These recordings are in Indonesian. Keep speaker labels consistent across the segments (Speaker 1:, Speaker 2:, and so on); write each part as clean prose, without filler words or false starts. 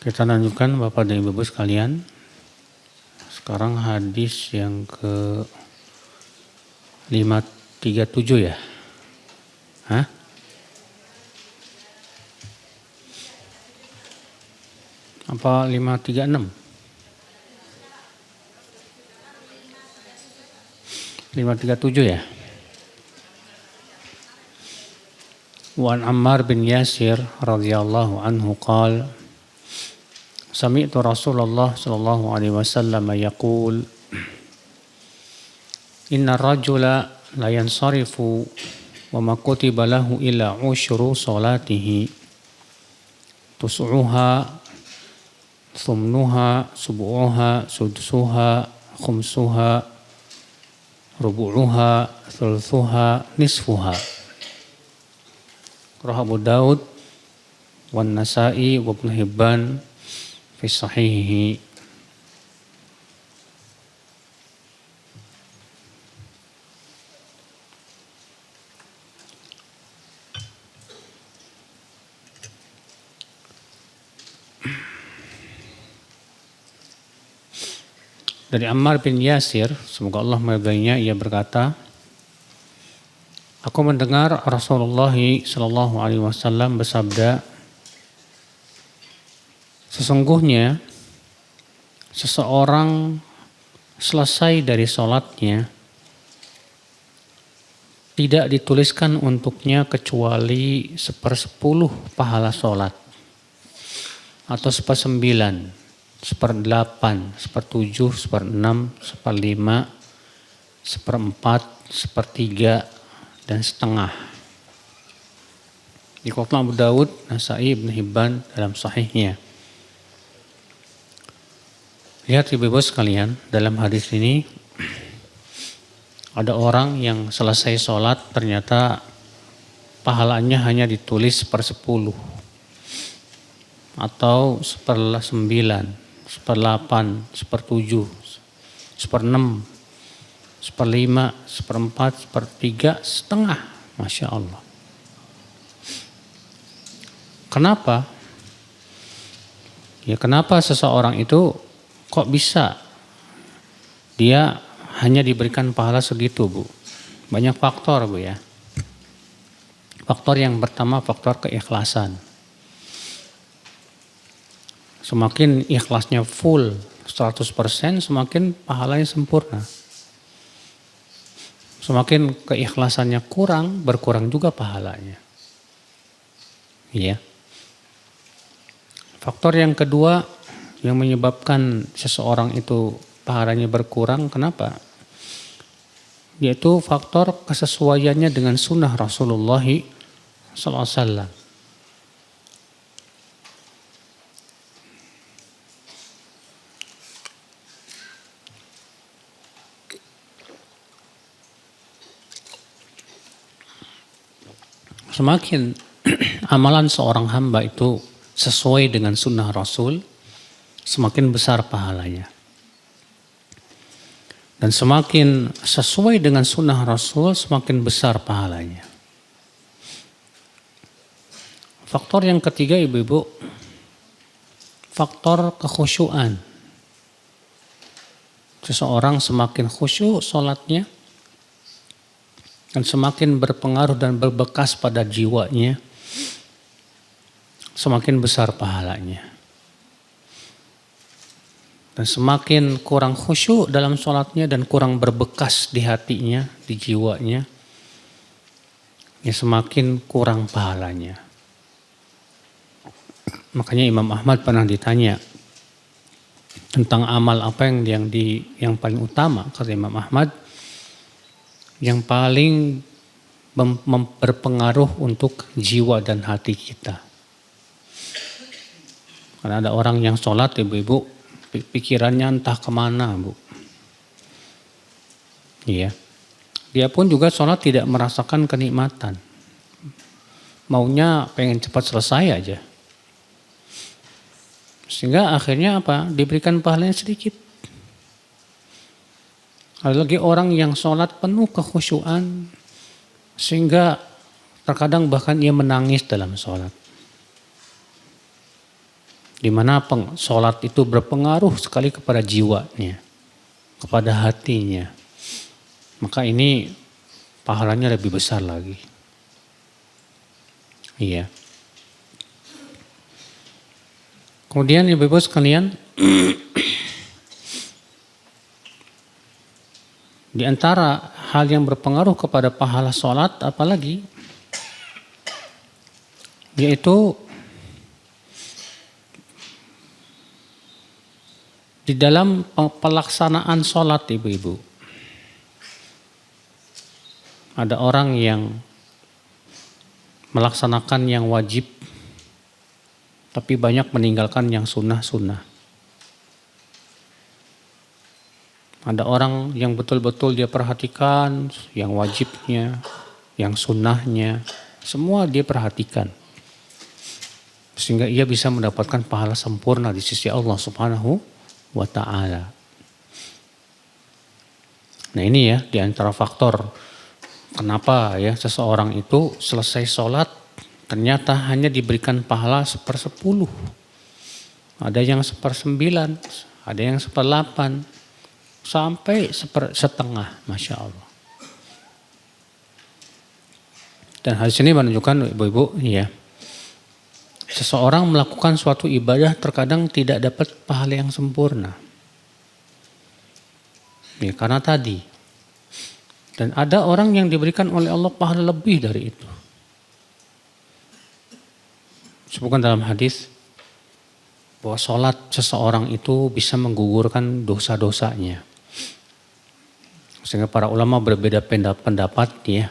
Speaker 1: Kita lanjutkan Bapak dan Ibu sekalian. Sekarang hadis yang ke 537 ya. Hah? Apa 536? 537 ya. Wa an Ammar bin Yasir radhiyallahu anhu qala Sami'tu Rasulullah sallallahu alaihi wasallam yaqul Inna rajula la yansarifu wa ma kutiba lahu illa usyru salatihi tus'uha thumnuha subu'uha sudsuha khumsuha rubu'uha thulthuha nisfuha Rawahu Abu Daud wan Nasa'i wa Ibnu Hibban fi sahihi. Dari Ammar bin Yasir, semoga Allah meridainya, ia berkata, aku mendengar Rasulullah sallallahu alaihi wasallam bersabda, sesungguhnya seseorang selesai dari sholatnya tidak dituliskan untuknya kecuali 1/10 pahala sholat atau 1/9, 1/8, 1/7, 1/6, 1/5, 1/4, 1/3 dan setengah. Dikeluarkan Abu Daud, Nasa'i, Ibnu Hibban dalam sahihnya. Lihat ibu-ibu sekalian, dalam hadis ini ada orang yang selesai sholat ternyata pahalanya hanya ditulis 1/10 atau 1/9, 1/8, 1/7, 1/6, 1/5, 1/4, 1/3, setengah. Masya Allah. Kenapa? Ya kenapa seseorang itu kok bisa dia hanya diberikan pahala segitu, Bu? Banyak faktor, Bu ya. Faktor yang pertama, faktor keikhlasan. Semakin ikhlasnya full 100%, semakin pahalanya sempurna. Semakin keikhlasannya kurang, berkurang juga pahalanya. Iya. Faktor yang kedua yang menyebabkan seseorang itu pahalanya berkurang, kenapa? Yaitu faktor kesesuaiannya dengan sunnah Rasulullah SAW. Semakin amalan seorang hamba itu sesuai dengan sunnah Rasul, semakin besar pahalanya. Dan semakin sesuai dengan sunnah Rasul, semakin besar pahalanya. Faktor yang ketiga ibu-ibu, faktor kekhusyuan. Seseorang semakin khusyuk sholatnya, dan semakin berpengaruh dan berbekas pada jiwanya, semakin besar pahalanya. Dan semakin kurang khusyuk dalam sholatnya dan kurang berbekas di hatinya, di jiwanya, ya semakin kurang pahalanya. Makanya Imam Ahmad pernah ditanya tentang amal apa yang paling utama. Kata Imam Ahmad, yang paling berpengaruh untuk jiwa dan hati kita. Karena ada orang yang sholat, ibu-ibu, pikirannya entah kemana, Bu. Iya. Dia pun juga sholat tidak merasakan kenikmatan. Maunya pengen cepat selesai aja. Sehingga akhirnya apa? Diberikan pahalanya sedikit. Ada lagi orang yang sholat penuh kekhusyuan, sehingga terkadang bahkan ia menangis dalam sholat. di mana sholat itu berpengaruh sekali kepada jiwanya, kepada hatinya. Maka ini pahalanya lebih besar lagi. Iya. Kemudian ibu-ibu sekalian, di antara hal yang berpengaruh kepada pahala sholat apalagi, yaitu di dalam pelaksanaan sholat ibu-ibu. Ada orang yang melaksanakan yang wajib, tapi banyak meninggalkan yang sunnah-sunnah. Ada orang yang betul-betul dia perhatikan yang wajibnya, yang sunnahnya, semua dia perhatikan. Sehingga ia bisa mendapatkan pahala sempurna di sisi Allah Subhanahu wa ta'ala. Nah ini ya di antara faktor kenapa ya seseorang itu selesai sholat ternyata hanya diberikan pahala 1/10. Ada yang 1/9, ada yang 1/8, sampai 1/2, Masya Allah. Dan hadis ini menunjukkan ibu-ibu ya, seseorang melakukan suatu ibadah terkadang tidak dapat pahala yang sempurna. Ya, karena tadi. Dan ada orang yang diberikan oleh Allah pahala lebih dari itu. Sebutkan dalam hadis bahwa sholat seseorang itu bisa menggugurkan dosa-dosanya. Sehingga para ulama berbeda pendapat ya.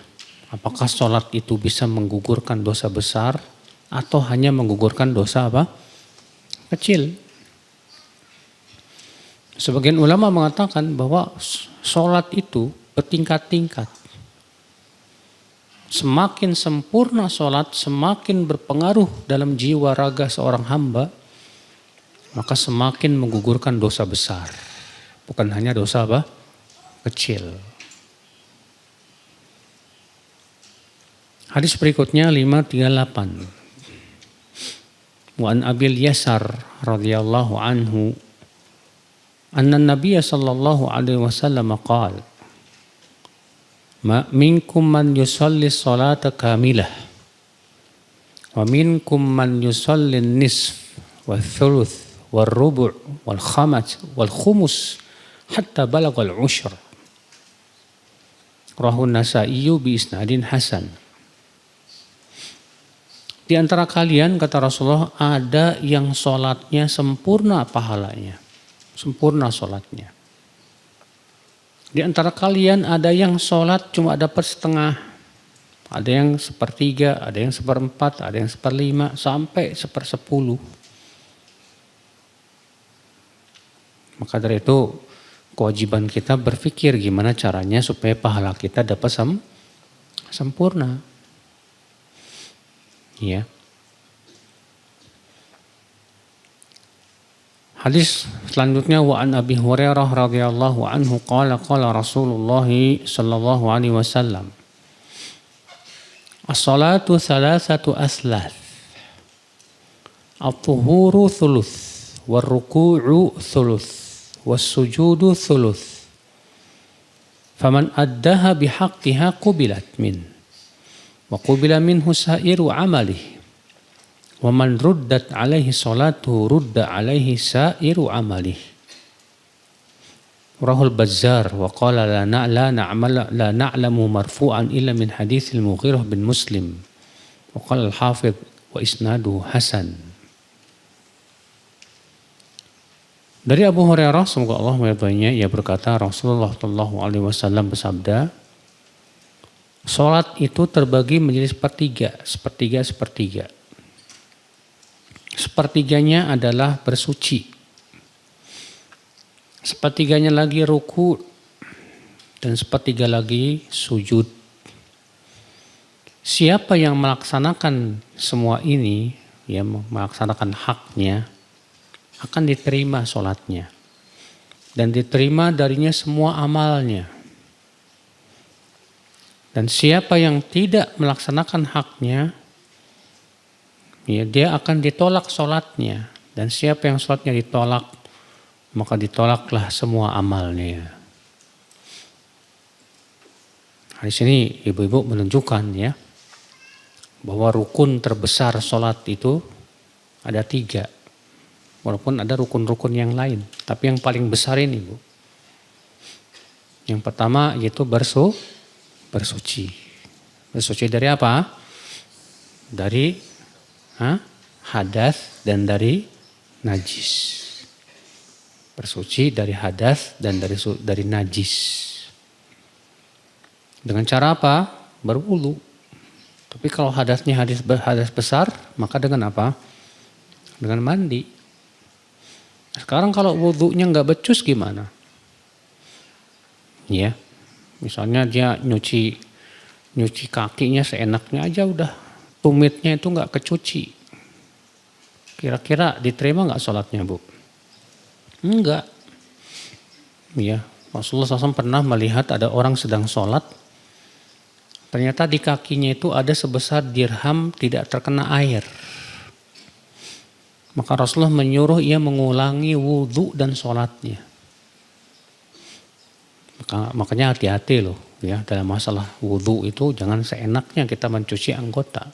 Speaker 1: Apakah sholat itu bisa menggugurkan dosa besar atau hanya menggugurkan dosa apa? Kecil. Sebagian ulama mengatakan bahwa sholat itu bertingkat-tingkat. Semakin sempurna sholat, semakin berpengaruh dalam jiwa raga seorang hamba, maka semakin menggugurkan dosa besar. Bukan hanya dosa apa? Kecil. Hadis berikutnya 538. Wa an Abil Yasar radhiyallahu anhu anna Nabiy sallallahu alaihi wasallam qala ma minkum man yusalli salata kamilah wa minkum man yusalli nisf wa thuluth wal rubu' wal khamat wal khumus hatta balagal ushr. Rawahu Nasa'i bi isnadin hasan. Di antara kalian, kata Rasulullah, ada yang sholatnya sempurna pahalanya. Sempurna sholatnya. Di antara kalian ada yang sholat cuma dapat setengah. Ada yang 1/3, ada yang 1/4, ada yang 1/5, sampai 1/10. Maka dari itu kewajiban kita berpikir gimana caranya supaya pahala kita dapat sempurna. Ya. Hadis selanjutnya wa an Abi Hurairah radhiyallahu anhu qala Rasulullah sallallahu alaihi wasallam as-salatu thalathatu aslath at-tuhuru thuluth war-ruku'u thuluth was-sujudu thuluth faman addaha bihaqqiha qubilat min wa qubila minhu sa'iru amalihi wa man ruddat alaihi salatu rudda alaihi sa'iru amalih. Rahul Bazzar wa qala la na'lamu marfu'an illa min haditsil Mughirah bin Muslim wa qala al-Hafidh wa isnadu hasan. Dari Abu Hurairah semoga Allah meridainya, ia berkata Rasulullah sallallahu alaihi wasallam bersabda, salat itu terbagi menjadi sepertiga. Sepertiganya adalah bersuci. Sepertiganya lagi ruku dan sepertiga lagi sujud. Siapa yang melaksanakan semua ini, ya melaksanakan haknya, akan diterima sholatnya. Dan diterima darinya semua amalnya. Dan siapa yang tidak melaksanakan haknya, ya, dia akan ditolak sholatnya Dan siapa yang sholatnya ditolak, maka ditolaklah semua amalnya. Di sini ibu-ibu menunjukkan ya, bahwa rukun terbesar sholat itu ada 3. Walaupun ada rukun-rukun yang lain, tapi yang paling besar ini Bu. Yang pertama yaitu bersuci. Bersuci dari apa? Dari hadas dan dari najis. Bersuci dari hadas dan dari najis. Dengan cara apa? Berwudu. Tapi kalau hadasnya hadas besar, maka dengan apa? Dengan mandi. Sekarang kalau wudunya nggak becus gimana? Ya, misalnya dia nyuci kakinya seenaknya aja udah, tumitnya itu nggak kecuci. Kira-kira diterima nggak sholatnya Bu? Enggak. Ya, Rasulullah SAW pernah melihat ada orang sedang sholat, ternyata di kakinya itu ada sebesar dirham tidak terkena air. Maka Rasulullah menyuruh ia mengulangi wudhu dan sholatnya. Makanya hati-hati loh ya, dalam masalah wudhu itu jangan seenaknya kita mencuci anggota.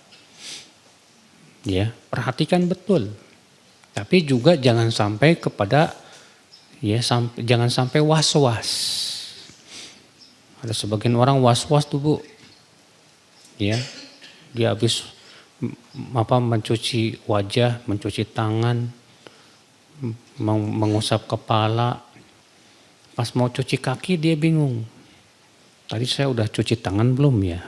Speaker 1: Ya, perhatikan betul. Tapi juga jangan sampai kepada jangan sampai was-was. Ada sebagian orang was-was tuh Bu. Ya, dia habis mencuci wajah, mencuci tangan, mengusap kepala. Pas mau cuci kaki dia bingung. Tadi saya udah cuci tangan belum ya?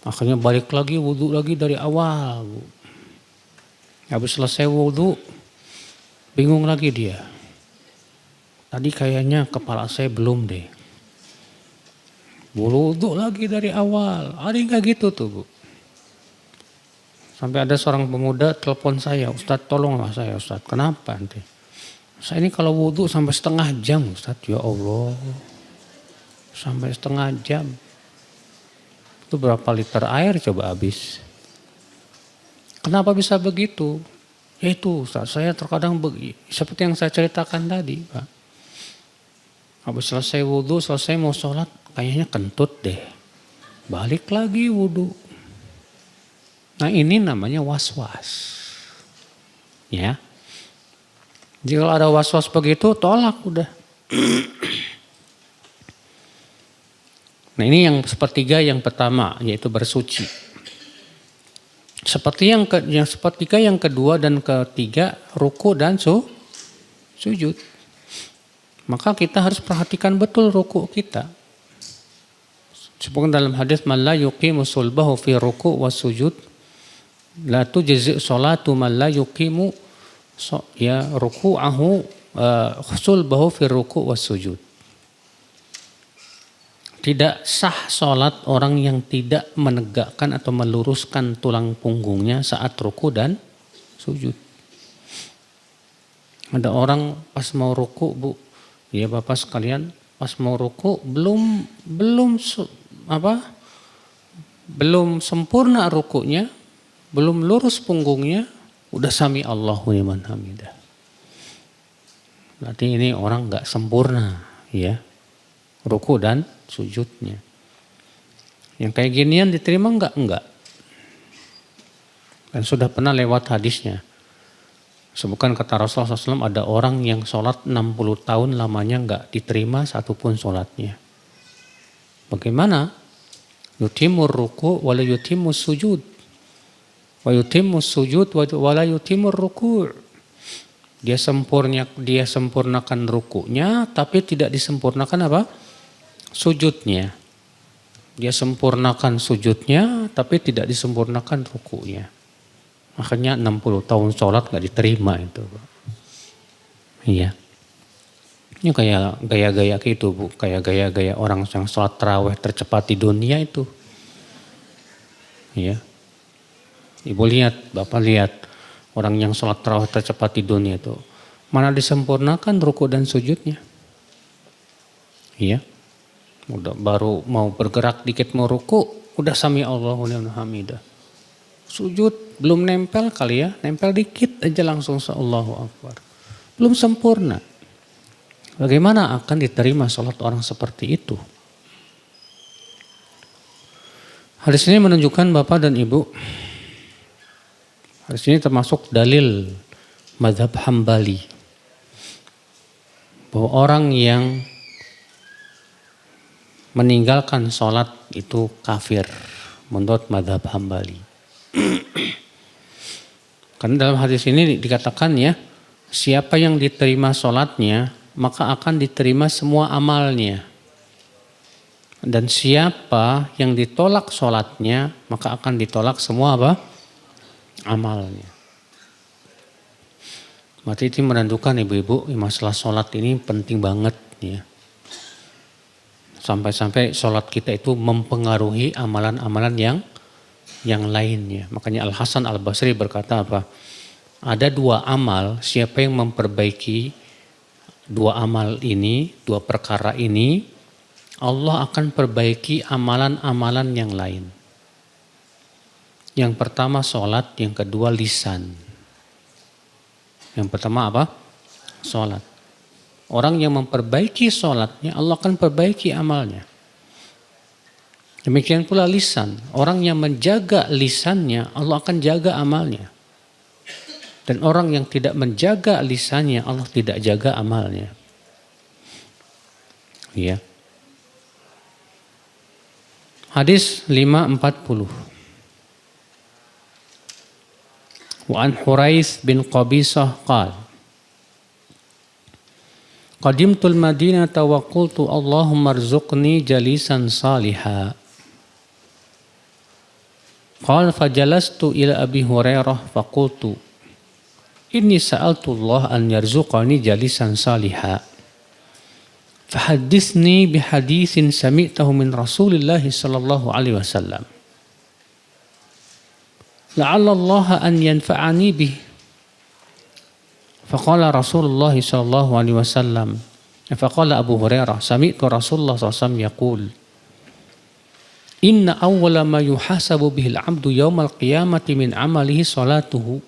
Speaker 1: Akhirnya balik lagi wudhu lagi dari awal. Habis selesai wudhu, bingung lagi dia. Tadi kayaknya kepala saya belum deh. Wudhu lagi dari awal. Ada yang kayak gitu tuh Bu. Sampai ada seorang pemuda telepon saya, Ustadz tolonglah saya Ustadz, kenapa nanti? Saya ini kalau wudhu sampai setengah jam Ustadz, ya Allah. Sampai setengah jam. Itu berapa liter air coba habis. Kenapa bisa begitu? Ya itu Ustadz, saya terkadang seperti yang saya ceritakan tadi Pak. Habis selesai wudhu, selesai mau sholat, kayaknya kentut deh. Balik lagi wudhu. Nah ini namanya was-was. Ya. Jika ada was-was begitu, tolak udah. Nah ini yang sepertiga yang pertama, yaitu bersuci. Sepertiga yang kedua dan ketiga, ruku dan sujud. Maka kita harus perhatikan betul ruku kita. Seperti dalam hadis, man la yuqimu sulbahu fi ruku wa sujud, la tujzi sholatu man la yuqimu ruku'ahu sulbahu fi ruku' was sujud. Tidak sah sholat orang yang tidak menegakkan atau meluruskan tulang punggungnya saat ruku dan sujud. Ada orang pas mau ruku Bu, ya Bapak sekalian, pas mau ruku belum sempurna rukunya, belum lurus punggungnya, udah sami Allahu liman hamidah. Berarti ini orang nggak sempurna ya ruku dan sujudnya. Yang kayak ginian diterima enggak? Dan sudah pernah lewat hadisnya. Sebutkan kata Rasulullah SAW, ada orang yang sholat 60 tahun lamanya enggak diterima satupun sholatnya. Bagaimana? Yutimur ruku wala yutimur sujud. Wa yutimur sujud wala yutimur ruku. Dia sempurnakan rukunya tapi tidak disempurnakan apa? Sujudnya. Dia sempurnakan sujudnya tapi tidak disempurnakan rukunya. Makanya 60 tahun sholat gak diterima itu. Iya. Ini kayak gaya-gaya gitu Bu. Kayak gaya-gaya orang yang sholat tarawih tercepat di dunia itu. Iya. Ibu lihat, Bapak lihat. Orang yang sholat tarawih tercepat di dunia itu. Mana disempurnakan ruku dan sujudnya. Iya. Udah baru mau bergerak dikit mau ruku, udah sami Allahu liman hamidah. Sujud belum nempel kali ya, nempel dikit aja langsung Allahu Akbar. Belum sempurna. Bagaimana akan diterima sholat orang seperti itu? Hadis ini menunjukkan Bapak dan Ibu, hadis ini termasuk dalil mazhab Hambali, bahwa orang yang meninggalkan sholat itu kafir menurut mazhab Hambali. Karena dalam hadis ini dikatakan ya, siapa yang diterima sholatnya maka akan diterima semua amalnya. Dan siapa yang ditolak sholatnya maka akan ditolak semua apa? Amalnya. Berarti itu menentukan ibu-ibu, masalah sholat ini penting banget ya. Sampai-sampai sholat kita itu mempengaruhi amalan-amalan yang lainnya. Makanya Al-Hasan Al-Basri berkata apa? Ada dua amal, siapa yang memperbaiki dua amal ini, dua perkara ini, Allah akan perbaiki amalan-amalan yang lain. Yang pertama sholat, yang kedua lisan. Yang pertama apa? Sholat. Orang yang memperbaiki sholatnya, Allah akan perbaiki amalnya. Demikian pula lisan. Orang yang menjaga lisannya, Allah akan jaga amalnya. Dan orang yang tidak menjaga lisannya, Allah tidak jaga amalnya. Ya. Hadis 540. Wa an Hurais bin Qabisah qala Qadimtul Madinata wa qultu Allahumma rzuqni jalisan saliha. Qala fajalastu ila Abi Hurairah faqultu inni sa'altullah an yarzuqani jalisan saliha. Fahaddithni bihadithin sami'tahu min Rasulillah sallallahu alaihi wasallam. La'alla Allah an yanfa'ani bih. Faqala Rasulullah sallallahu alaihi wasallam. Faqala Abu Hurairah, sami'tu Rasulullah sallallahu alaihi wasallam yaqul Inna awwala ma yuhasabu bihil 'abdu yaumal qiyamati min 'amalihi salatuhu.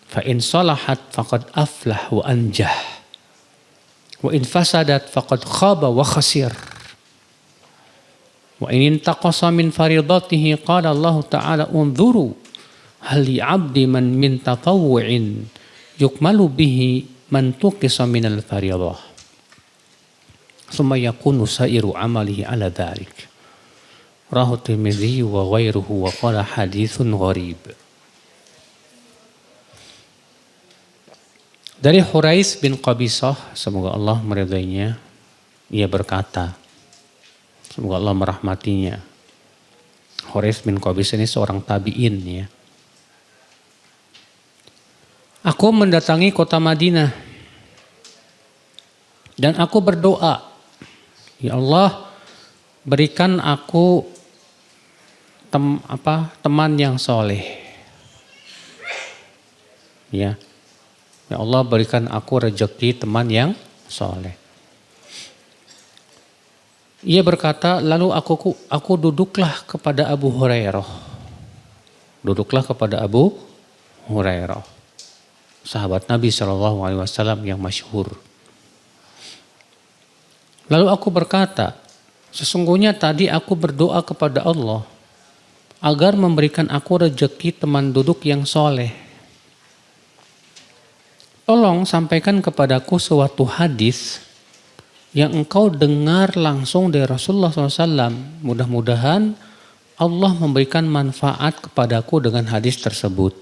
Speaker 1: Fa in salahat faqad aflah wa anjah. Wa in fasadat faqad khaba wa khasir. Wa in intaqasa min faridatihi qala Allah Ta'ala unzuru hal li 'abdi man min tatawwu'in yukmalu bihi man tuqisa min al-faridah. Thumma yakunu sa'iru 'amalihi 'ala dhalik. Rawahu Tirmidzi wa ghairuhu wa qala haditsun gharib. Dari Hurais bin Qabisah, semoga Allah meridainya, ia berkata, semoga Allah merahmatinya. Hurais bin Qabisah ini seorang tabi'in ya. Aku mendatangi kota Madinah dan aku berdoa, ya Allah, berikan aku teman yang soleh. Ya. Ya Allah, berikan aku rezeki teman yang soleh. Ia berkata, lalu aku duduklah kepada Abu Hurairah. Duduklah kepada Abu Hurairah, sahabat Nabi SAW yang masyhur. Lalu aku berkata, sesungguhnya tadi aku berdoa kepada Allah agar memberikan aku rezeki teman duduk yang soleh. Tolong sampaikan kepadaku suatu hadis yang engkau dengar langsung dari Rasulullah SAW. Mudah-mudahan Allah memberikan manfaat kepadaku dengan hadis tersebut.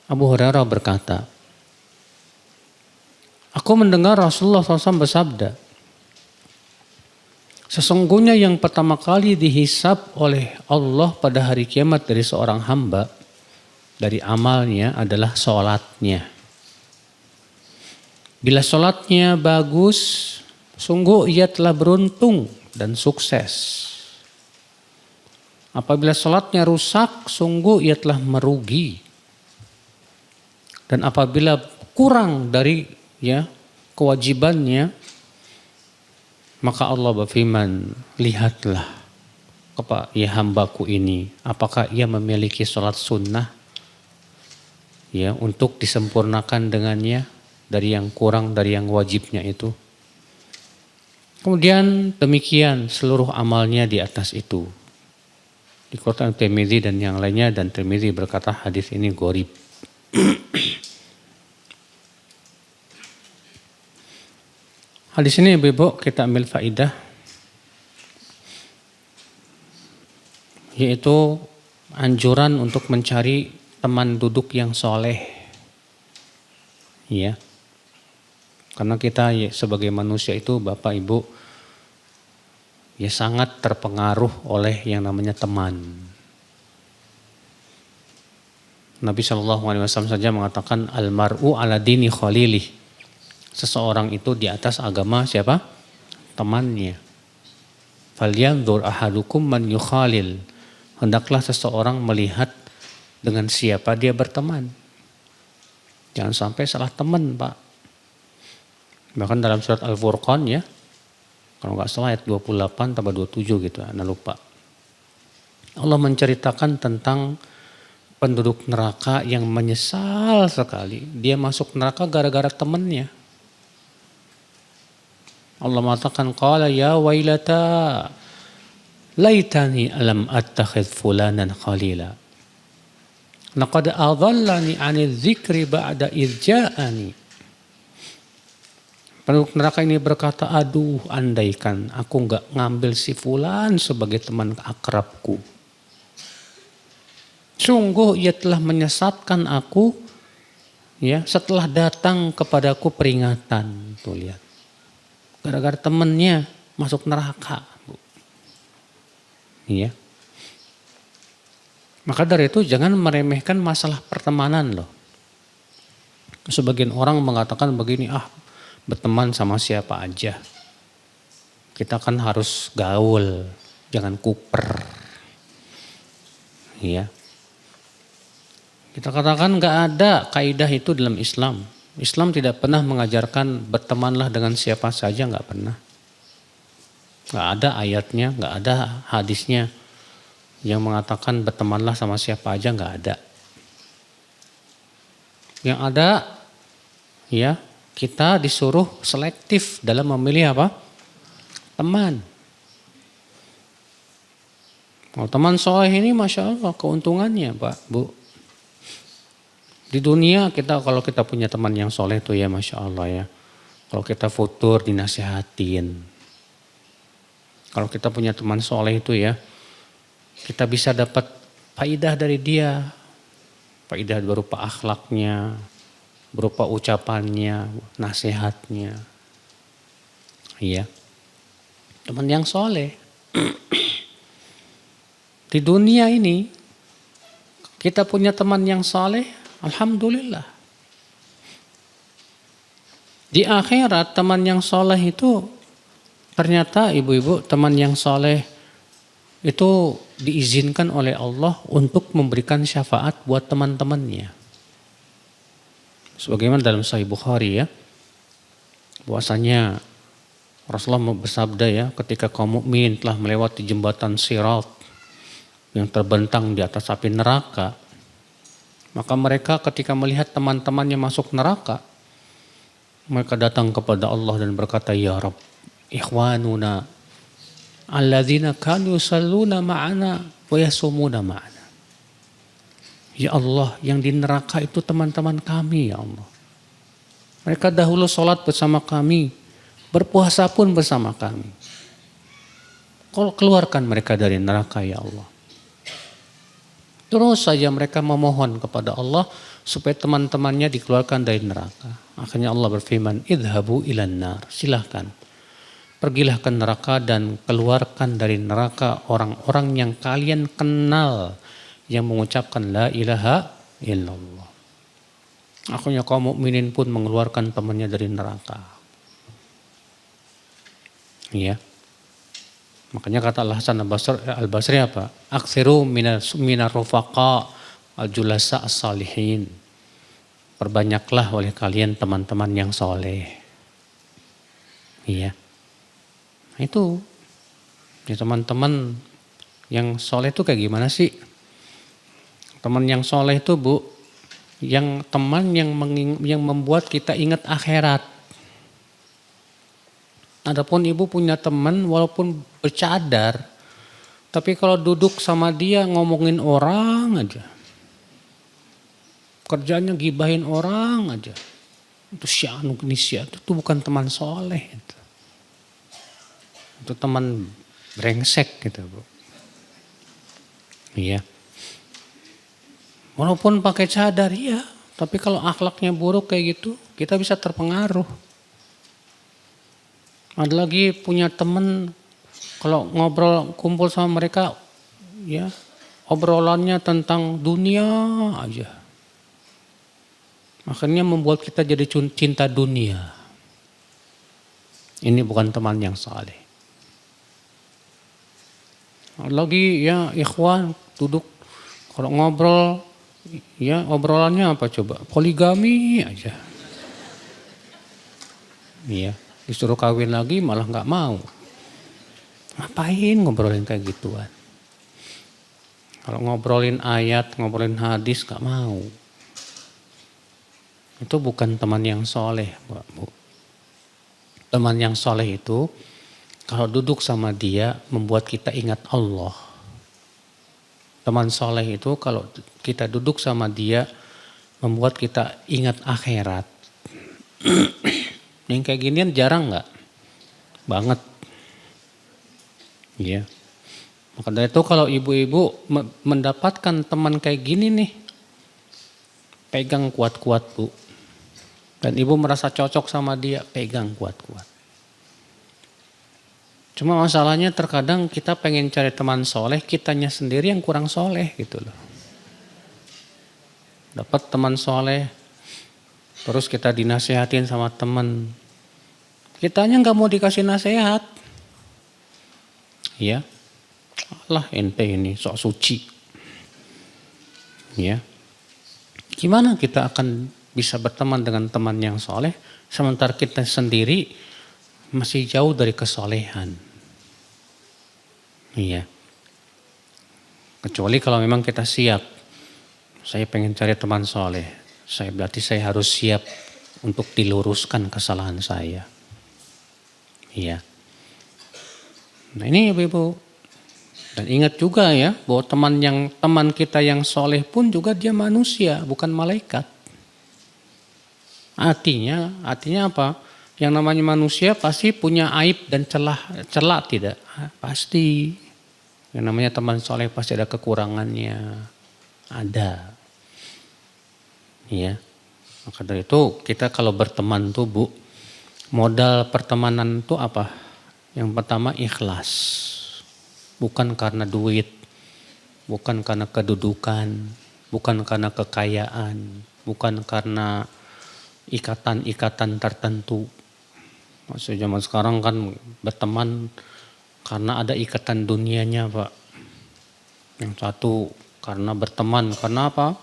Speaker 1: Abu Hurairah berkata, aku mendengar Rasulullah SAW bersabda, sesungguhnya yang pertama kali dihisab oleh Allah pada hari kiamat dari seorang hamba, dari amalnya adalah sholatnya. Bila sholatnya bagus, sungguh ia telah beruntung dan sukses. Apabila sholatnya rusak, sungguh ia telah merugi. Dan apabila kurang dari kewajibannya, maka Allah berfirman, lihatlah kepada ya hambaku ini, apakah ia memiliki sholat sunnah ya untuk disempurnakan dengannya dari yang kurang dari yang wajibnya itu. Kemudian demikian seluruh amalnya di atas itu. Dikeluarkan Tirmidzi dan yang lainnya, dan Tirmidzi berkata hadis ini gharib. Hadis ini Ibu kita ambil faidah, yaitu anjuran untuk mencari teman duduk yang soleh. Ya. Karena kita ya, sebagai manusia itu Bapak Ibu ya sangat terpengaruh oleh yang namanya teman. Nabi SAW saja mengatakan almar'u ala dini khalilih. Seseorang itu di atas agama siapa? Temannya. Falyanzur ahadukum man yukhalil. Hendaklah seseorang melihat dengan siapa dia berteman. Jangan sampai salah teman, Pak. Bahkan dalam surat Al-Furqan ya, kalau nggak salah ayat 28 tambah 27 gitu, Anda lupa. Allah menceritakan tentang penduduk neraka yang menyesal sekali. Dia masuk neraka gara-gara temannya. Allah mengatakan qala ya wailata laitani alam attakhidh fulanan khalila. Laqad adallani 'anil dzikri ba'da idz ja'ani. Penduduk neraka ini berkata, aduh andaikan aku enggak ngambil si fulan sebagai teman akrabku. Sungguh ia telah menyesatkan aku ya setelah datang kepadaku peringatan. Tuh lihat. Gara-gara temannya masuk neraka. Iya. Maka dari itu jangan meremehkan masalah pertemanan loh. Sebagian orang mengatakan begini, berteman sama siapa aja. Kita kan harus gaul, jangan kuper. Iya. Kita katakan gak ada kaidah itu dalam Islam. Islam tidak pernah mengajarkan bertemanlah dengan siapa saja, gak pernah. Gak ada ayatnya, gak ada hadisnya yang mengatakan bertemanlah sama siapa aja, gak ada. Yang ada, ya, kita disuruh selektif dalam memilih apa? Teman. Kalau teman soleh ini Masya Allah keuntungannya Pak, Bu. Di dunia kita kalau kita punya teman yang soleh itu ya Masya Allah ya. Kalau kita futur dinasihatin. Kalau kita punya teman soleh itu ya, kita bisa dapat faidah dari dia. Faidah berupa akhlaknya, berupa ucapannya, nasihatnya. Iya. Teman yang soleh. Di dunia ini, kita punya teman yang soleh, alhamdulillah. Di akhirat, teman yang soleh itu, ternyata ibu-ibu, teman yang soleh itu diizinkan oleh Allah untuk memberikan syafaat buat teman-temannya. Sebagaimana dalam Sahih Bukhari ya, bahwasanya Rasulullah bersabda ya, ketika kaum mukmin telah melewati jembatan Sirat yang terbentang di atas api neraka, maka mereka ketika melihat teman-temannya masuk neraka, mereka datang kepada Allah dan berkata, ya Rabb, ikhwanuna alladzina kanu yusalluna ma'ana wa yasumuna ma'ana. Ya Allah, yang di neraka itu teman-teman kami ya Allah. Mereka dahulu sholat bersama kami, berpuasa pun bersama kami. Keluarkan mereka dari neraka ya Allah. Terus saja mereka memohon kepada Allah supaya teman-temannya dikeluarkan dari neraka. Akhirnya Allah berfirman, idhabu ilan nar. Silahkan. Pergilah ke neraka dan keluarkan dari neraka orang-orang yang kalian kenal yang mengucapkan la ilaha illallah. Akhirnya kaum mukminin pun mengeluarkan temannya dari neraka. Iya. Makanya kata Al-Hasan Al-Basri apa? Aksiru minar rufaqa al-julasa as-salihin. Perbanyaklah oleh kalian teman-teman yang soleh. Iya. Itu ya teman-teman Yang soleh itu kayak gimana sih? Teman yang soleh itu Bu, yang teman yang membuat kita ingat akhirat. Adapun ibu punya teman walaupun bercadar, tapi kalau duduk sama dia ngomongin orang aja. Kerjanya gibahin orang aja. Itu syanu nisya, itu bukan teman soleh. Itu teman brengsek gitu Bu. Iya. Walaupun pakai cadar ya, tapi kalau akhlaknya buruk kayak gitu, kita bisa terpengaruh. Ada lagi punya teman, kalau ngobrol kumpul sama mereka, ya obrolannya tentang dunia aja. Akhirnya membuat kita jadi cinta dunia. Ini bukan teman yang saleh. Lagi ya ikhwan duduk kalau ngobrol ya obrolannya apa coba? Poligami aja. Iya, disuruh kawin lagi malah nggak mau. Ngapain ngobrolin kayak gituan? Kalau ngobrolin ayat, ngobrolin hadis nggak mau. Itu bukan teman yang soleh, Bu. Teman yang soleh itu kalau duduk sama dia membuat kita ingat Allah. Teman soleh itu kalau kita duduk sama dia membuat kita ingat akhirat. Yang kayak ginian jarang nggak? Banget. Iya. Maka dari itu kalau ibu-ibu mendapatkan teman kayak gini nih, pegang kuat-kuat Bu. Dan ibu merasa cocok sama dia, pegang kuat-kuat. Cuma masalahnya terkadang kita pengen cari teman soleh, kitanya sendiri yang kurang soleh gitu loh. Dapat teman soleh, terus kita dinasehatin sama teman. Kitanya nggak mau dikasih nasihat. Ya, Allah ente ini sok suci. Ya, gimana kita akan bisa berteman dengan teman yang soleh, sementara kita sendiri masih jauh dari kesolehan. Iya. Kecuali kalau memang kita siap. Saya pengen cari teman soleh. Berarti saya harus siap untuk diluruskan kesalahan saya. Iya. Nah ini ibu-ibu. Dan ingat juga ya bahwa teman kita yang soleh pun juga dia manusia, bukan malaikat. Artinya apa? Yang namanya manusia pasti punya aib dan celah tidak? Pasti. Yang namanya teman soleh pasti ada kekurangannya. Ada. Ya. Maka dari itu kita kalau berteman tuh Bu, modal pertemanan itu apa? Yang pertama ikhlas. Bukan karena duit, bukan karena kedudukan, bukan karena kekayaan, bukan karena ikatan-ikatan tertentu. Maksudnya zaman sekarang kan berteman karena ada ikatan dunianya Pak. Yang satu karena berteman, karena apa?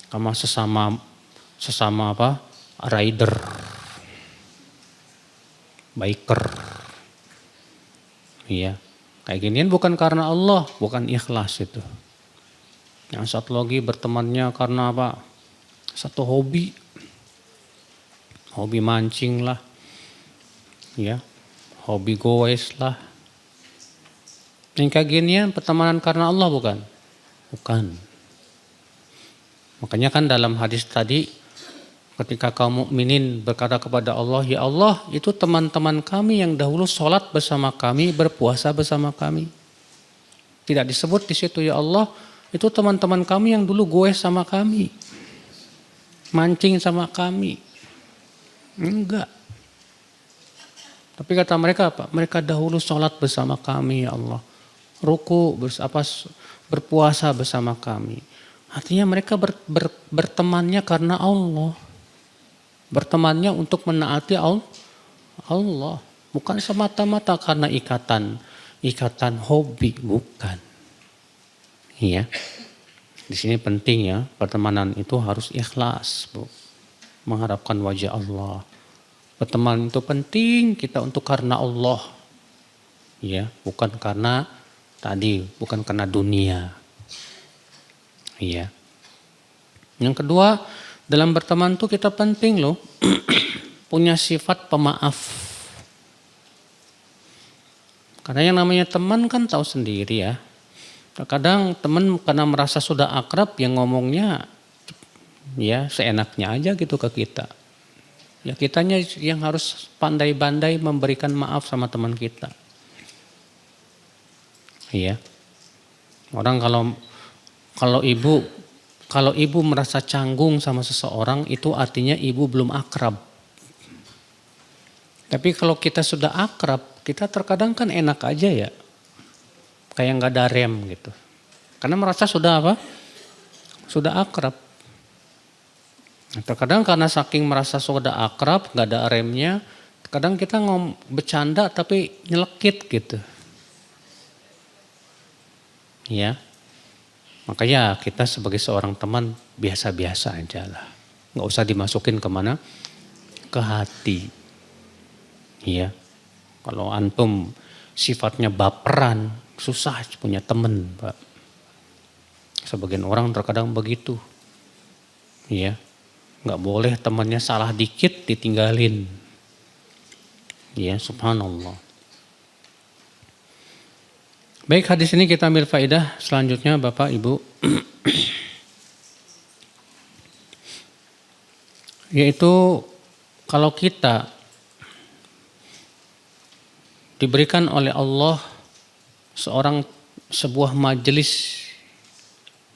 Speaker 1: Karena sesama apa? Rider, biker. Iya, kayak ginian bukan karena Allah, bukan ikhlas itu. Yang satu lagi bertemannya karena apa? Satu hobi mancing lah, ya, hobi goes lah. Yang kayak ginian pertemanan karena Allah bukan? Bukan. Makanya kan dalam hadis tadi, ketika kaum mukminin berkata kepada Allah, ya Allah itu teman-teman kami yang dahulu sholat bersama kami, berpuasa bersama kami. Tidak disebut di situ ya Allah, itu teman-teman kami yang dulu goes sama kami, mancing sama kami. Enggak. Tapi kata mereka apa? Mereka dahulu sholat bersama kami ya Allah. Ruku berpuasa bersama kami. Artinya mereka bertemannya karena Allah. Bertemannya untuk menaati Allah. Bukan semata-mata karena ikatan hobi, bukan. Iya. Di sini penting ya, pertemanan itu harus ikhlas, Bu. Mengharapkan wajah Allah. Pertemanan itu penting kita untuk karena Allah. Ya, bukan karena tadi, bukan karena dunia. Iya. Yang kedua, dalam berteman tuh kita penting loh punya sifat pemaaf. Karena yang namanya teman kan tahu sendiri ya. Terkadang teman karena merasa sudah akrab yang ngomongnya ya seenaknya aja gitu ke kita. Ya kitanya yang harus pandai-pandai memberikan maaf sama teman kita. Iya. Orang kalau ibu merasa canggung sama seseorang itu artinya ibu belum akrab. Tapi kalau kita sudah akrab, kita terkadang kan enak aja ya. Kayak nggak ada rem gitu. Karena merasa sudah apa? Sudah akrab. Terkadang karena saking merasa sudah akrab, nggak ada remnya, kadang kita bercanda tapi nyelekit gitu. Ya. Makanya kita sebagai seorang teman biasa-biasa aja lah. Nggak usah dimasukin kemana? Ke hati. Iya. Kalau antum sifatnya baperan, susah punya teman, Pak. Sebagian orang terkadang begitu. Iya. Nggak boleh temannya salah dikit ditinggalin. Iya, subhanallah. Baik, hadis ini kita ambil faedah selanjutnya Bapak Ibu. Yaitu kalau kita diberikan oleh Allah sebuah majelis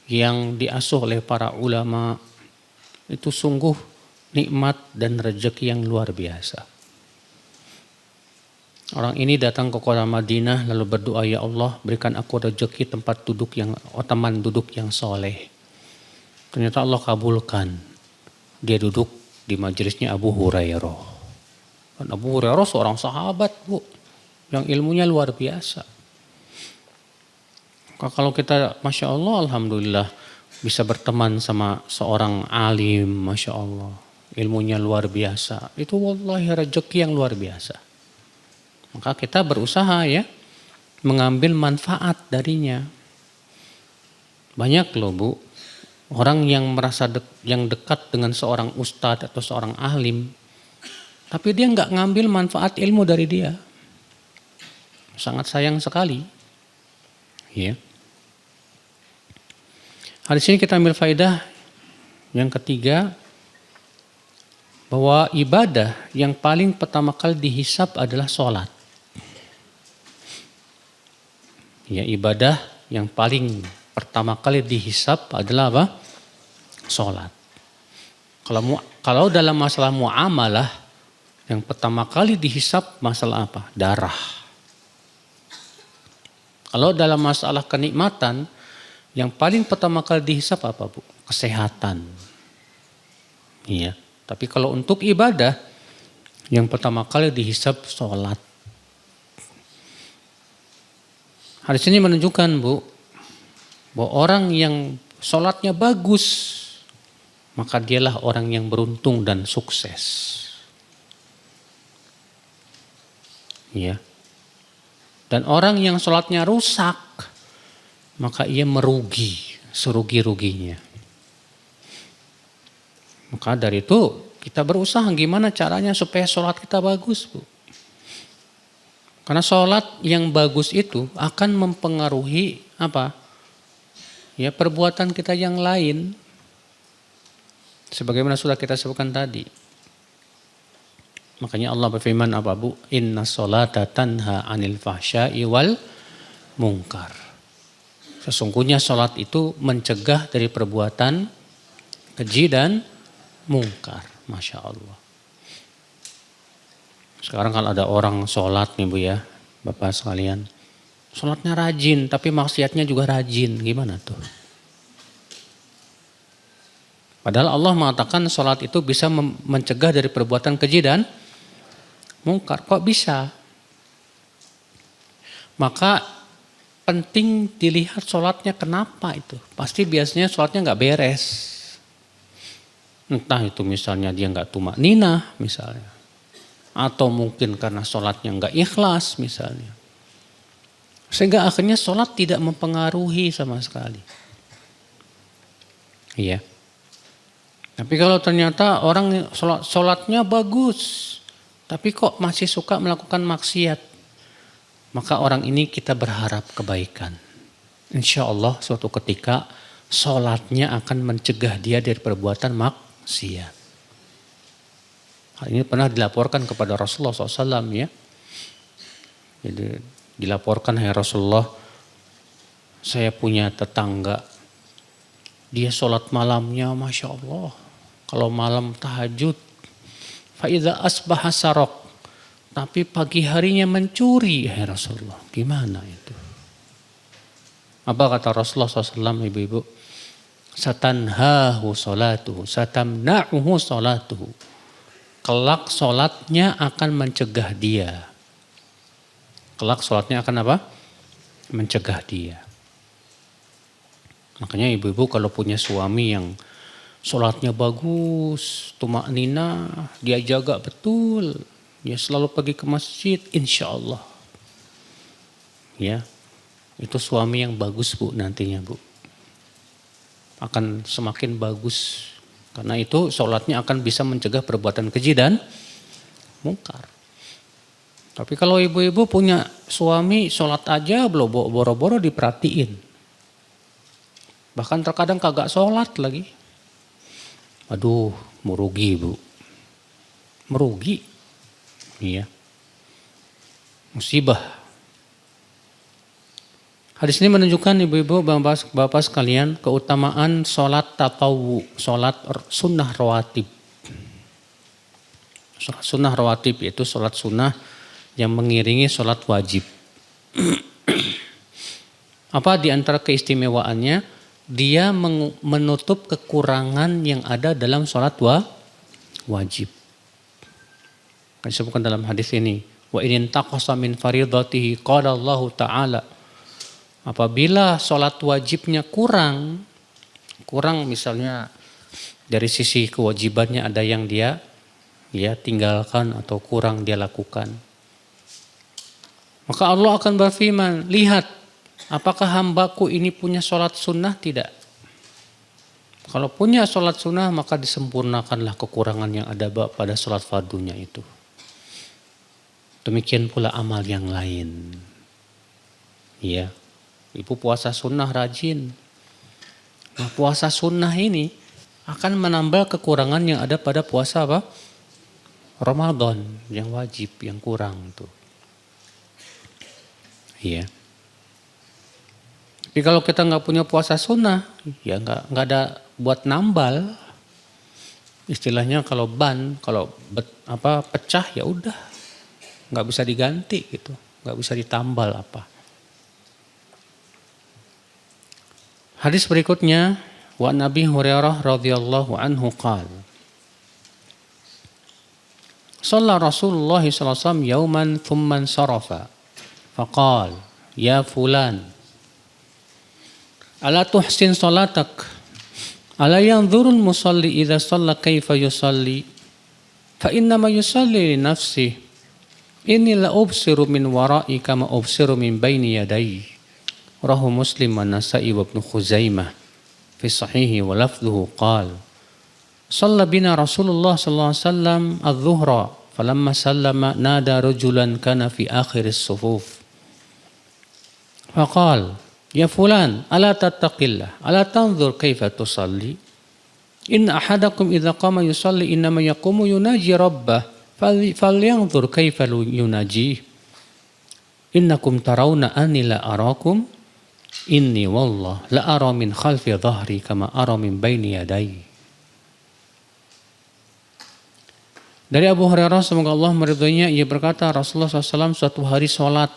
Speaker 1: yang diasuh oleh para ulama, itu sungguh nikmat dan rezeki yang luar biasa. Orang ini datang ke kota Madinah lalu berdoa, ya Allah berikan aku rezeki teman duduk yang soleh. Ternyata Allah kabulkan. Dia duduk di majelisnya Abu Hurairah. Dan Abu Hurairah seorang sahabat Bu, yang ilmunya luar biasa. Kalau kita Masya Allah Alhamdulillah bisa berteman sama seorang alim, Masya Allah. Ilmunya luar biasa. Itu wallahi rezeki yang luar biasa. Maka kita berusaha ya mengambil manfaat darinya. Banyak loh Bu, orang yang merasa yang dekat dengan seorang ustadz atau seorang alim, tapi dia nggak ngambil manfaat ilmu dari dia. Sangat sayang sekali. Ya. Hadis ini kita ambil faedah yang ketiga, bahwa ibadah yang paling pertama kali dihisab adalah sholat. Ya, ibadah yang paling pertama kali dihisab adalah apa? Sholat. Kalau dalam masalah muamalah, yang pertama kali dihisab masalah apa? Darah. Kalau dalam masalah kenikmatan, yang paling pertama kali dihisab apa Bu? Kesehatan. Iya. Tapi kalau untuk ibadah, yang pertama kali dihisab sholat. Hadis ini menunjukkan Bu, bahwa orang yang sholatnya bagus, maka dialah orang yang beruntung dan sukses. Ya. Dan orang yang sholatnya rusak, maka ia merugi, serugi-ruginya. Maka dari itu kita berusaha gimana caranya supaya sholat kita bagus Bu. Karena sholat yang bagus itu akan mempengaruhi apa? Ya, perbuatan kita yang lain. Sebagaimana sudah kita sebutkan tadi. Makanya Allah berfirman apa Bu? Inna sholata tanha anil fahsya'i wal munkar. Sesungguhnya sholat itu mencegah dari perbuatan keji dan munkar. Masya Allah. Sekarang kalau ada orang sholat nih Bu ya, Bapak sekalian. Sholatnya rajin, tapi maksiatnya juga rajin. Gimana tuh? Padahal Allah mengatakan sholat itu bisa mencegah dari perbuatan keji dan munkar. Kok bisa? Maka penting dilihat sholatnya kenapa itu. Pasti biasanya sholatnya gak beres. Entah itu misalnya dia gak tumakninah misalnya. Atau mungkin karena sholatnya gak ikhlas misalnya. Sehingga akhirnya sholat tidak mempengaruhi sama sekali. Iya. Tapi kalau ternyata orang sholatnya bagus, tapi kok masih suka melakukan maksiat, maka orang ini kita berharap kebaikan. Insya Allah suatu ketika sholatnya akan mencegah dia dari perbuatan maksiat. Hal ini pernah dilaporkan kepada Rasulullah SAW ya. Jadi dilaporkan, hai Rasulullah, saya punya tetangga, dia sholat malamnya Masya Allah, kalau malam tahajud, fa'idha asbaha sarok, tapi pagi harinya mencuri, hai Rasulullah, gimana itu? Apa kata Rasulullah SAW, ibu-ibu? Satanhahu sholatuhu, satamna'uhu sholatuhu. Kelak sholatnya akan mencegah dia. Kelak sholatnya akan apa? Mencegah dia. Makanya ibu-ibu kalau punya suami yang sholatnya bagus, tumaknina, dia jaga betul, dia selalu pergi ke masjid, insya Allah. Ya, itu suami yang bagus bu nantinya bu. Akan semakin bagus. Karena itu sholatnya akan bisa mencegah perbuatan keji dan mungkar. Tapi kalau ibu-ibu punya suami sholat aja belum boro-boro diperhatiin. Bahkan terkadang kagak sholat lagi. Aduh, merugi bu. Merugi. Iya. Musibah. Hadis ini menunjukkan ibu-ibu, bapak sekalian, keutamaan sholat tatawu, sholat sunnah rawatib. Sholat sunnah rawatib yaitu sholat sunnah yang mengiringi sholat wajib. Apa di antara keistimewaannya? Dia menutup kekurangan yang ada dalam sholat wajib. Kan disebutkan dalam hadis ini, wa in taqasa min faridatihi qala Allah Ta'ala. Apabila sholat wajibnya kurang misalnya dari sisi kewajibannya ada yang dia tinggalkan atau kurang dia lakukan. Maka Allah akan berfirman, lihat apakah hambaku ini punya sholat sunnah tidak? Kalau punya sholat sunnah maka disempurnakanlah kekurangan yang ada pada sholat fardunya itu. Demikian pula amal yang lain. Ya. Ibu puasa sunnah rajin. Nah, puasa sunnah ini akan menambah kekurangan yang ada pada puasa apa? Ramadan yang wajib, yang kurang tuh. Iya. Tapi kalau kita nggak punya puasa sunnah, ya nggak ada buat nambal. Istilahnya kalau pecah ya udah, nggak bisa diganti gitu, nggak bisa ditambal apa. Hadis berikutnya, wa Nabi Hurairah radhiyallahu anhu qala, shalla Rasulullah sallallahu alaihi wasallam yauman thumma sarafa faqala ya fulan ala tuhsin salatak ala yanzurul musalli idza shalla kaifa yusalli fa innama yusalli li nafsihi inni la ubsiru min wara'i kama ubsiru min baini yadayhi. Rahu Muslim wa Nasa'i wa Ibnu Khuzaimah fi sahihi wa lafdhuhu qala shalla bina Rasulullah sallallahu alaihi wasallam adh-dhuhra falamma sallama nada rajulan kana fi akhiris sufuf faqala ya fulan ala tattaqillah ala tanzur kaifa tusalli inna ahadakum idza qama yusalli innama yaqumu yunaji rabbah falyanzur kaifa yunaji innakum tarawna anni la arakum inni wallah la ara min khalfi dhahri kama ara min baini yadayhi. Dari Abu Hurairah semoga Allah meridhoinya, ia berkata Rasulullah SAW suatu hari sholat.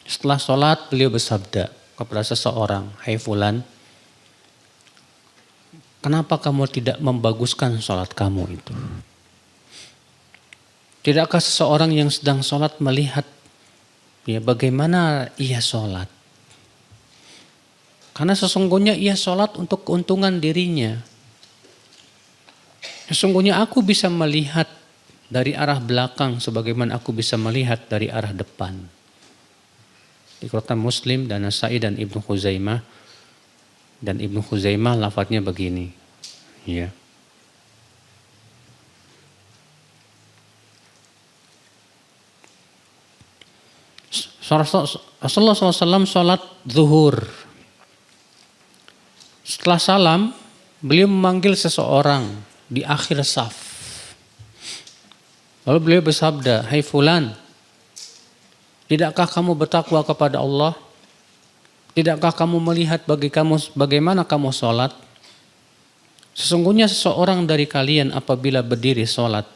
Speaker 1: Setelah sholat beliau bersabda kepada seseorang, hai fulan, kenapa kamu tidak membaguskan sholat kamu itu? Tidakkah seseorang yang sedang sholat melihat bagaimana ia sholat? Karena sesungguhnya ia sholat untuk keuntungan dirinya. Sesungguhnya aku bisa melihat dari arah belakang sebagaimana aku bisa melihat dari arah depan. Dikeluarkan Muslim dan Nasai dan Ibnu Khuzaimah. Dan Ibnu Khuzaimah lafadznya begini. Ya. Rasulullah SAW sholat zuhur. Setelah salam, beliau memanggil seseorang di akhir saf. Lalu beliau bersabda, "Hai fulan, tidakkah kamu bertakwa kepada Allah? Tidakkah kamu melihat bagaimana kamu sholat? Sesungguhnya seseorang dari kalian apabila berdiri sholat,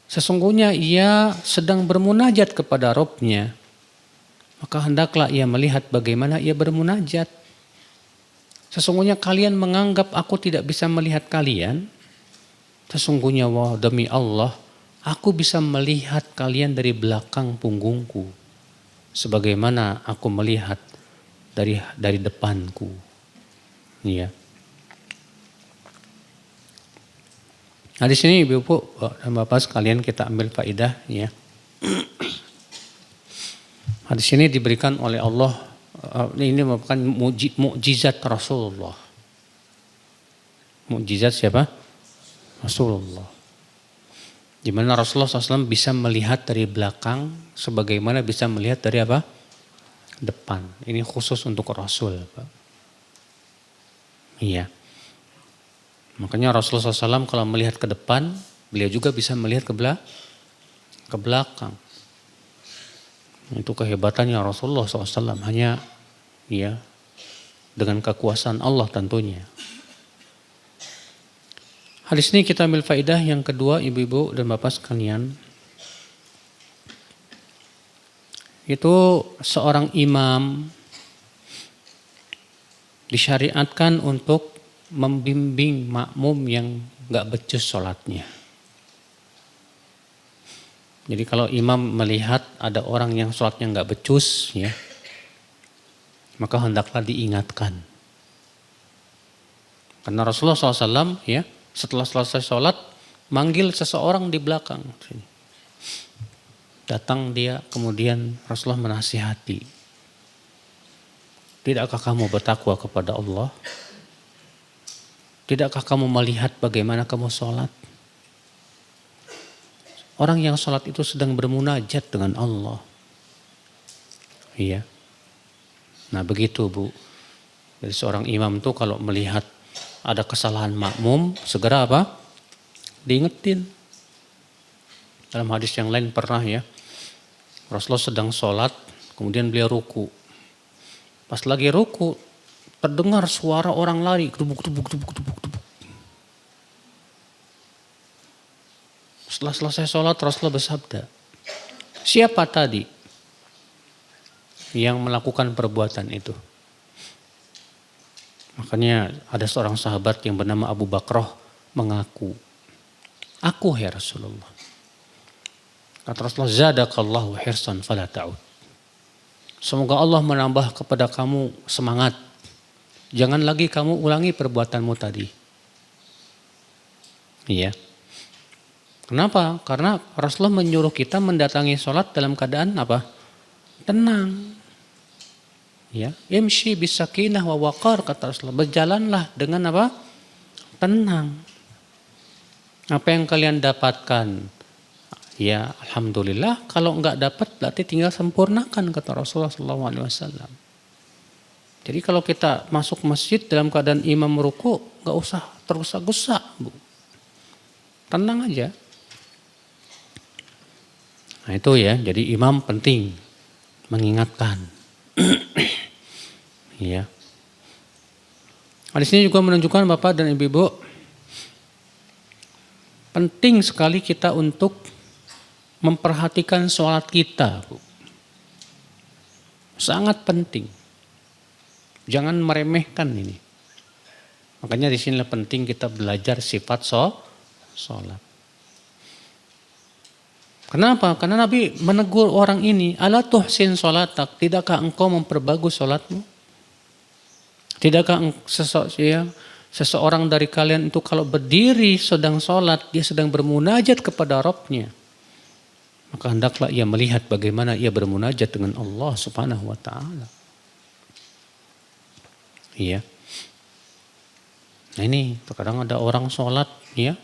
Speaker 1: sesungguhnya ia sedang bermunajat kepada Rabb-Nya. Maka hendaklah ia melihat bagaimana ia bermunajat. Sesungguhnya kalian menganggap aku tidak bisa melihat kalian. Sesungguhnya demi Allah, aku bisa melihat kalian dari belakang punggungku. Sebagaimana aku melihat dari depanku." Ya. Nah di sini Ibu dan Bapak sekalian kita ambil faidah ya. Hadis ini diberikan oleh Allah, ini merupakan mukjizat Rasulullah. Mukjizat siapa? Rasulullah. Di mana Rasulullah SAW bisa melihat dari belakang sebagaimana bisa melihat dari apa? Depan. Ini khusus untuk Rasul, Pak. Iya. Makanya Rasulullah SAW kalau melihat ke depan, beliau juga bisa melihat ke belakang. Itu kehebatannya Rasulullah SAW, hanya ya dengan kekuasaan Allah tentunya. Hadis ini kita ambil faedah yang kedua, ibu-ibu dan bapak sekalian. Itu seorang imam disyariatkan untuk membimbing makmum yang gak becus sholatnya. Jadi kalau imam melihat ada orang yang sholatnya gak becus, ya, maka hendaklah diingatkan. Karena Rasulullah SAW ya, setelah selesai sholat, manggil seseorang di belakang. Datang dia, kemudian Rasulullah menasihati. Tidakkah kamu bertakwa kepada Allah? Tidakkah kamu melihat bagaimana kamu sholat? Orang yang sholat itu sedang bermunajat dengan Allah. Iya. Nah begitu Bu. Jadi seorang imam tuh kalau melihat ada kesalahan makmum, segera apa? Diingetin. Dalam hadis yang lain pernah ya, Rasulullah sedang sholat, kemudian beliau ruku. Pas lagi ruku, terdengar suara orang lari, gedubuk. Setelah selesai sholat, Rasulullah bersabda, siapa tadi yang melakukan perbuatan itu? Makanya ada seorang sahabat yang bernama Abu Bakrah mengaku, aku ya Rasulullah. Kata Rasulullah, zadakallahu hirsan fala ta'ud. Semoga Allah menambah kepada kamu semangat. Jangan lagi kamu ulangi perbuatanmu tadi. Iya. Kenapa? Karena Rasulullah menyuruh kita mendatangi sholat dalam keadaan apa? Tenang. Ya, imshi bisakinah wa waqar, kata Rasulullah. Berjalanlah dengan apa? Tenang. Apa yang kalian dapatkan? Ya, alhamdulillah. Kalau enggak dapat, berarti tinggal sempurnakan, kata Rasulullah SAW. Jadi kalau kita masuk masjid dalam keadaan imam ruku, enggak usah tergesa-gesa, Bu. Tenang aja. Nah itu ya, jadi imam penting mengingatkan. Ya. Hadis ini juga menunjukkan Bapak dan Ibu, penting sekali kita untuk memperhatikan sholat kita, Bu. Sangat penting. Jangan meremehkan ini. Makanya di sinilah penting kita belajar sifat sholat. Kenapa? Karena Nabi menegur orang ini, ala tuhsin sholatak, tidakkah engkau memperbagus sholatmu? Tidakkah seseorang dari kalian itu kalau berdiri sedang sholat, dia sedang bermunajat kepada Rabb-Nya. maka hendaklah ia melihat bagaimana ia bermunajat dengan Allah Subhanahu wa taala. Iya. Nah ini terkadang ada orang sholat ya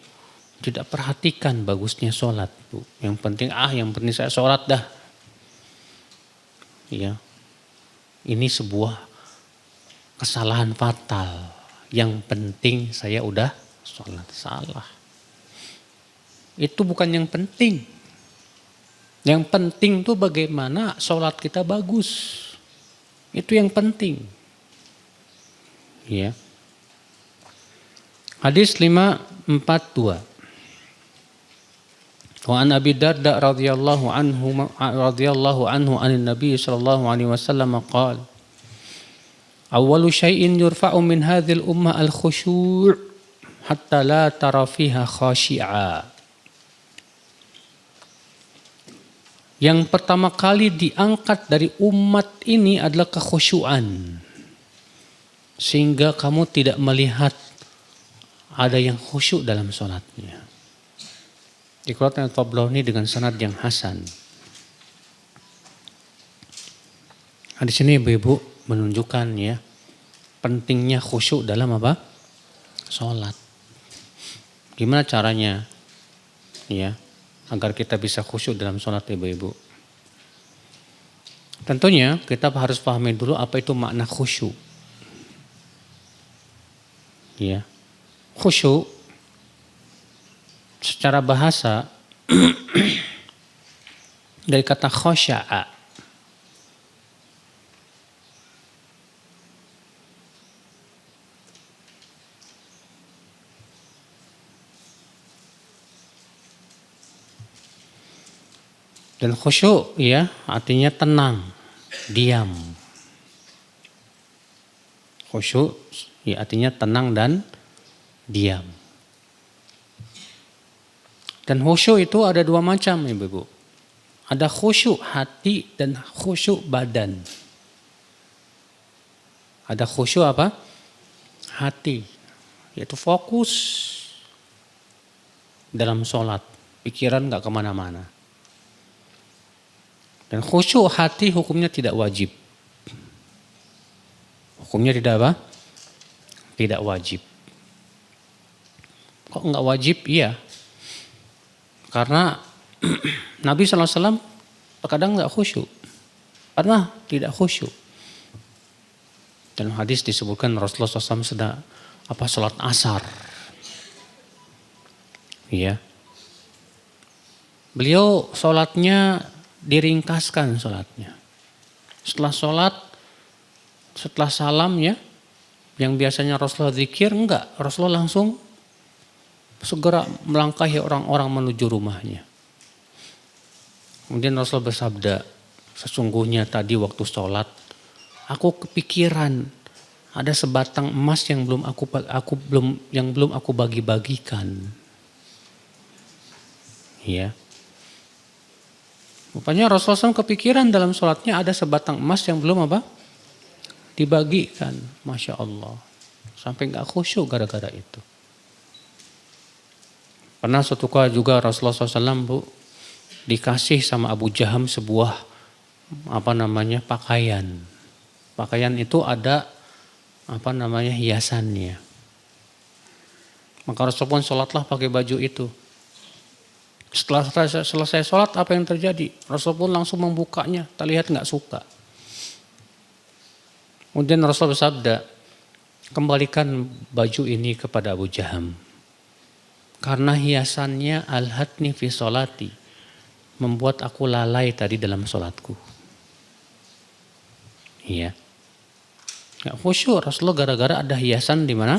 Speaker 1: tidak perhatikan bagusnya sholat, Bu. Yang penting saya sholat dah. Iya. Ini sebuah kesalahan fatal. Yang penting saya udah sholat. Salah. Itu bukan yang penting. Yang penting tuh bagaimana sholat kita bagus. Itu yang penting. Ya. Hadis 542. Wa an Abi Darda radhiyallahu anhu anin Nabi sallallahu alaihi wasallam qala awwalu syai'in yurfa'u min hadhil ummah al-khusyu' hatta la tara fiha khashi'a. Yang pertama kali diangkat dari umat ini adalah kekhusyuan. Sehingga kamu tidak melihat ada yang khusyuk dalam sholatnya. Dikeluarkan Tabrani dengan sanad yang hasan. Nah, di sini ibu-ibu menunjukkan ya pentingnya khusyuk dalam apa? Sholat. Gimana caranya? Ya, agar kita bisa khusyuk dalam sholat ibu-ibu. Tentunya kita harus pahami dulu apa itu makna khusyuk. Ya, khusyuk secara bahasa dari kata khosya'a. Dan khusyuk ya artinya tenang, diam. Khusyuk ya artinya tenang dan diam. Dan khusyuk itu ada dua macam ibu-ibu. Ada khusyuk hati dan khusyuk badan. Ada khusyuk apa? Hati. Yaitu fokus dalam sholat. Pikiran gak kemana-mana. Dan khusyuk hati hukumnya tidak wajib. Hukumnya tidak apa? Tidak wajib. Kok enggak wajib? Iya. Karena Nabi SAW terkadang enggak khusyuk. Pernah tidak khusyuk. Dalam hadis disebutkan Rasulullah SAW sedang sholat asar. Iya. Beliau sholatnya diringkaskan sholatnya. Setelah sholat, setelah salam ya, yang biasanya Rasulullah zikir, enggak. Rasulullah langsung segera melangkahi orang-orang menuju rumahnya. Kemudian Rasulullah bersabda, sesungguhnya tadi waktu sholat, aku kepikiran ada sebatang emas yang belum aku bagi-bagikan. Ya. Rupanya Rasulullah SAW kepikiran dalam sholatnya ada sebatang emas yang belum apa? Dibagikan. Masya Allah. Sampai gak khusyuk gara-gara itu. Pernah suatu kali juga Rasulullah SAW dikasih sama Abu Jaham sebuah pakaian. Pakaian itu ada hiasannya. Maka Rasulullah pun sholatlah pakai baju itu. Setelah selesai sholat apa yang terjadi? Rasul pun langsung membukanya. Terlihat gak suka. Kemudian Rasul bersabda, kembalikan baju ini kepada Abu Jaham. Karena hiasannya alhatni fi sholati. Membuat aku lalai tadi dalam sholatku. Iya. Gak khusyuk Rasulullah gara-gara ada hiasan di mana?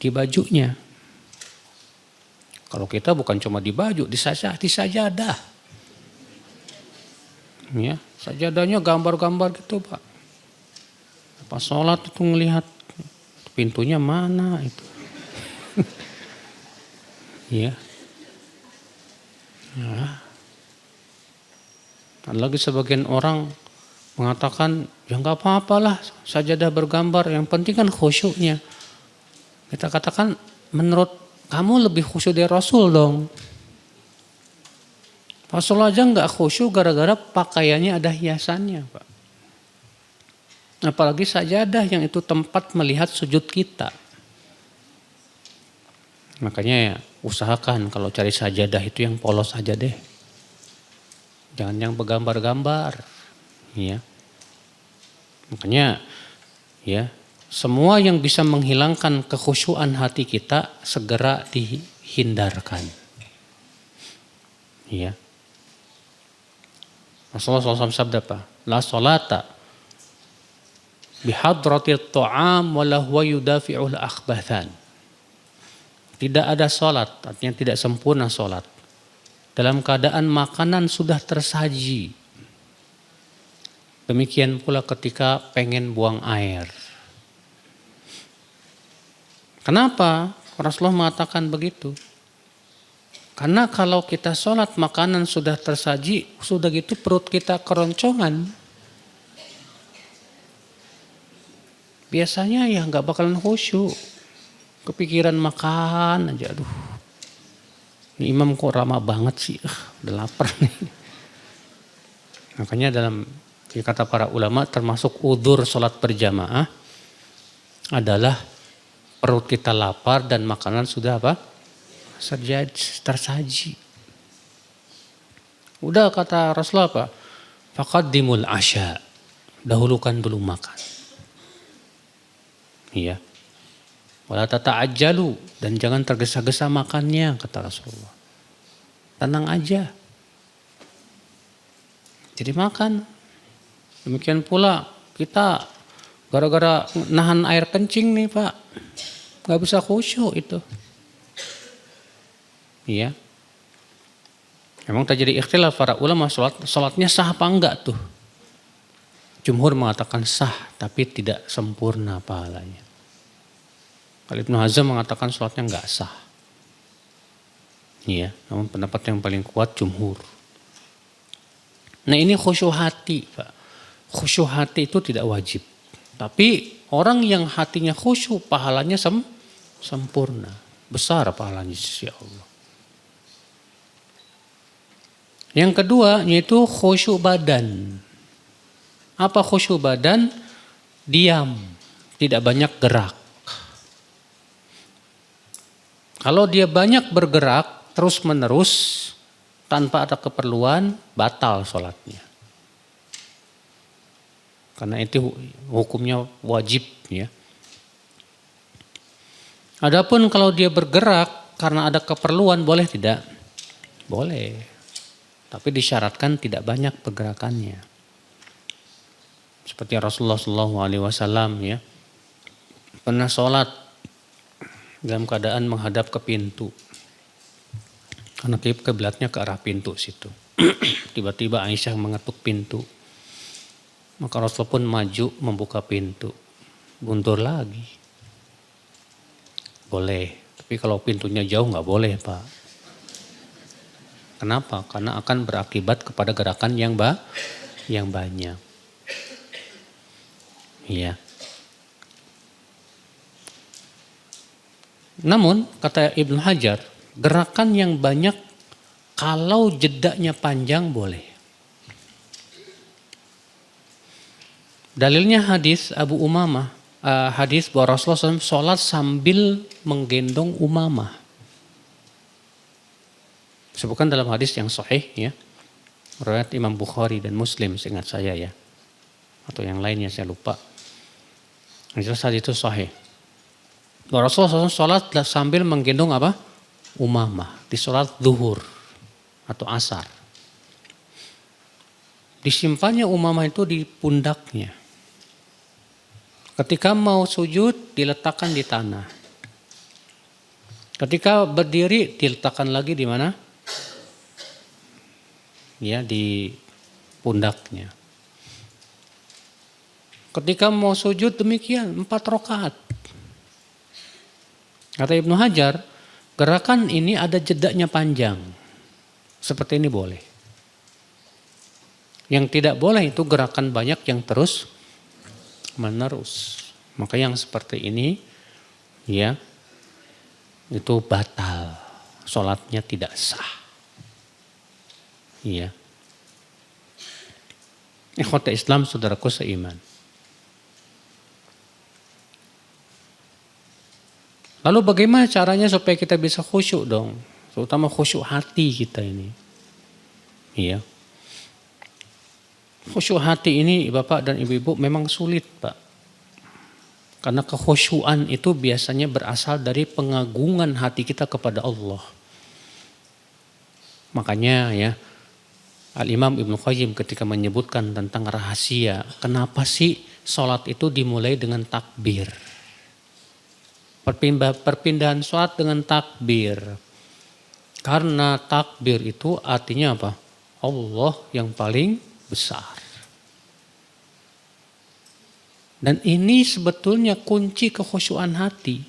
Speaker 1: Di bajunya. Kalau kita bukan cuma di baju, di sajadah. Ya, sajadahnya gambar-gambar gitu, Pak. Pas sholat itu ngelihat pintunya mana itu. Ya. Ya. Ada lagi sebagian orang mengatakan, ya nggak apa-apalah sajadah bergambar, yang penting kan khusyuknya. Kita katakan, menurut kamu lebih khusyuk dari Rasul dong. Rasulullah aja nggak khusyuk gara-gara pakaiannya ada hiasannya, Pak. Apalagi sajadah yang itu tempat melihat sujud kita. Makanya ya, usahakan kalau cari sajadah itu yang polos aja deh. Jangan yang bergambar-gambar. Ya. Makanya ya, semua yang bisa menghilangkan kekhusyuan hati kita segera dihindarkan. Ya. Rasulullah SAW sabda apa? La sholata bihadratit ta'am wala huwa yudafi'ul akhbathan. Tidak ada sholat, artinya tidak sempurna sholat. Dalam keadaan makanan sudah tersaji. Demikian pula ketika pengen buang air. Kenapa Rasulullah mengatakan begitu? Karena kalau kita sholat makanan sudah tersaji, sudah gitu perut kita keroncongan. Biasanya ya nggak bakalan khusyuk. Kepikiran makan aja, aduh. Ini imam kok ramah banget sih, udah lapar nih. Makanya dalam kata para ulama termasuk udzur sholat berjamaah adalah perut kita lapar dan makanan sudah apa? Tersaji. Udah kata Rasulullah apa? Faqaddimul asya. Dahulukan dulu makan. Iya. Wala tata'ajjalu, dan jangan tergesa-gesa makannya, kata Rasulullah. Tenang aja. Jadi makan. Demikian pula kita gara-gara nahan air kencing nih Pak. Gak bisa khusyuk itu. Iya. Emang terjadi ikhtilaf para ulama sholatnya sah apa enggak tuh? Jumhur mengatakan sah tapi tidak sempurna pahalanya. Kalau Ibnu Hazm mengatakan sholatnya enggak sah. Iya, namun pendapat yang paling kuat jumhur. Nah ini khusyuk hati Pak. Khusyuk hati itu tidak wajib. Tapi orang yang hatinya khusyuk pahalanya sempurna. Besar pahalanya sisi Allah. Yang kedua yaitu khusyuk badan. Apa khusyuk badan? Diam, tidak banyak gerak. Kalau dia banyak bergerak terus menerus tanpa ada keperluan, batal sholatnya. Karena itu hukumnya wajib ya. Adapun kalau dia bergerak karena ada keperluan, boleh tidak? Boleh. Tapi disyaratkan tidak banyak pergerakannya. Seperti Rasulullah SAW ya, pernah sholat dalam keadaan menghadap ke pintu. Karena kiblatnya ke arah pintu situ. Tiba-tiba Aisyah mengetuk pintu. Maka Rasul pun maju membuka pintu. Mundur lagi. Boleh. Tapi kalau pintunya jauh nggak boleh Pak. Kenapa? Karena akan berakibat kepada gerakan yang banyak. Iya. Namun kata Ibnu Hajar, gerakan yang banyak kalau jedanya panjang boleh. Dalilnya hadis Abu Umamah, hadis bahwa Rasulullah SAW sholat sambil menggendong Umamah. Sebutkan dalam hadis yang sahih ya, riwayat Imam Bukhari dan Muslim seingat saya ya, atau yang lainnya saya lupa. Yang jelas hadis itu sahih. Rasulullah SAW sholat sambil menggendong apa? Umamah. Di sholat zuhur atau asar. Disimpannya Umamah itu di pundaknya. Ketika mau sujud diletakkan di tanah. Ketika berdiri diletakkan lagi di mana? Ya, di pundaknya. Ketika mau sujud demikian 4 rakaat. Kata Ibnu Hajar, gerakan ini ada jedanya panjang. Seperti ini boleh. Yang tidak boleh itu gerakan banyak yang terus menerus. Maka yang seperti ini ya itu batal. Sholatnya tidak sah. Iya. Ikhwata Islam, saudaraku seiman. Lalu bagaimana caranya supaya kita bisa khusyuk dong? Terutama khusyuk hati kita ini. Iya. Khusyuk hati ini Bapak dan Ibu-ibu memang sulit, Pak. Karena kekhusyuan itu biasanya berasal dari pengagungan hati kita kepada Allah. Makanya ya, Al-Imam Ibnu Qayyim ketika menyebutkan tentang rahasia, kenapa sih sholat itu dimulai dengan takbir? Perpindahan sholat dengan takbir. Karena takbir itu artinya apa? Allah yang paling besar. Dan ini sebetulnya kunci kekhusyuan hati.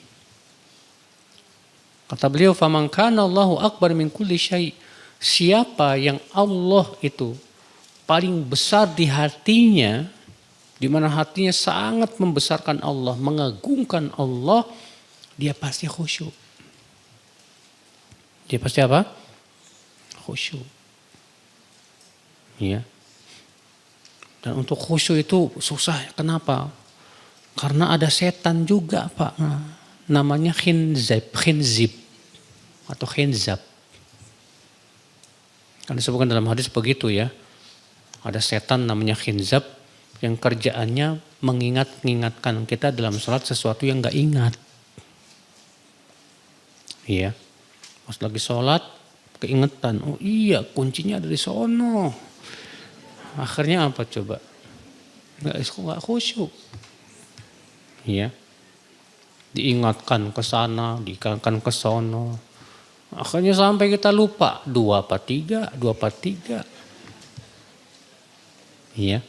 Speaker 1: Kata beliau, "Faman kana Allahu akbar min kulli syai'." Siapa yang Allah itu paling besar di hatinya, di mana hatinya sangat membesarkan Allah, mengagungkan Allah, dia pasti khusyuk. Dia pasti apa? Khusyuk. Ya. Dan untuk khusyuk itu susah. Kenapa? Karena ada setan juga, Pak. Namanya khinzib atau khinzab. Kan disebutkan dalam hadis begitu ya. Ada setan namanya khinzab yang kerjaannya mengingatkan kita dalam sholat sesuatu yang gak ingat. Iya. Pas lagi sholat keingetan, oh iya kuncinya ada di sono. Akhirnya apa coba? Gak khusyuk. Iya. Diingatkan ke sana, diingatkan ke sono. Akhirnya sampai kita lupa 2/3. Iya.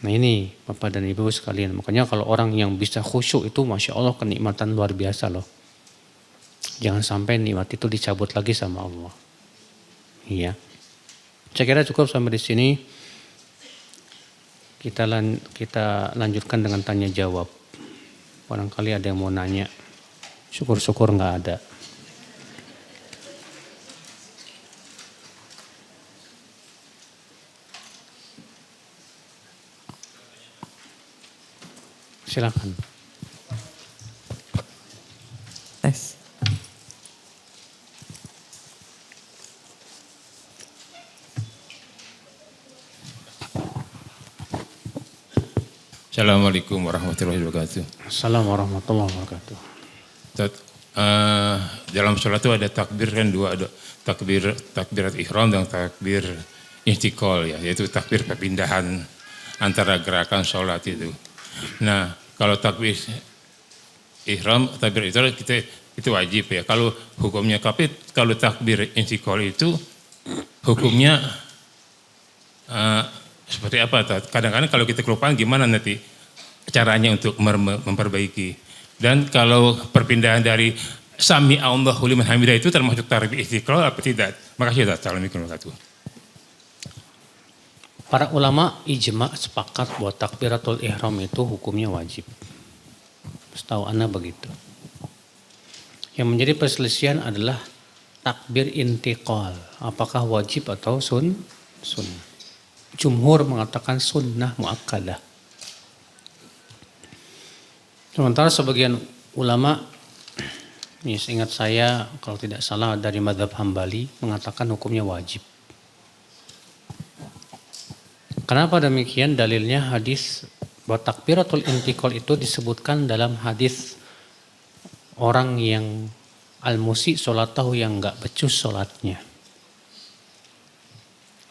Speaker 1: Nah ini Bapak dan Ibu sekalian. Makanya kalau orang yang bisa khusyuk itu Masya Allah kenikmatan luar biasa loh. Jangan sampai nikmat itu dicabut lagi sama Allah. Iya. Saya kira cukup sampai di sini. Kita lanjutkan dengan tanya jawab. Barangkali ada yang mau nanya. Syukur-syukur nggak ada. Silakan.
Speaker 2: Tes.
Speaker 3: Assalamualaikum warahmatullahi wabarakatuh.
Speaker 1: Assalamualaikum warahmatullahi wabarakatuh.
Speaker 3: Dalam sholat itu ada takbir kan dua, ada takbirat ihram dan takbir intiqal ya, yaitu takbir perpindahan antara gerakan sholat itu. Nah, kalau takbir ihram, takbir itu wajib ya. Kalau hukumnya kalau takbir intiqal itu hukumnya seperti apa? Kadang-kadang kalau kita kelupaan gimana nanti caranya untuk memperbaiki. Dan kalau perpindahan dari sami Allahu liman hamidah itu termasuk takbir istiqlal apa tidak? Makasih Ustaz. Assalamualaikum warahmatullahi wabarakatuh.
Speaker 1: Para ulama ijma sepakat bahwa takbiratul ihram itu hukumnya wajib. Setahu ana begitu. Yang menjadi perselisihan adalah takbir intiqal. Apakah wajib atau sunnah? Jumhur mengatakan sunnah muakkadah. Sementara sebagian ulama, ini seingat saya kalau tidak salah dari mazhab Hambali mengatakan hukumnya wajib. Kenapa demikian? Dalilnya hadis bahwa takbiratul intiqal itu disebutkan dalam hadis orang yang al-musi sholatahu yang enggak becus sholatnya.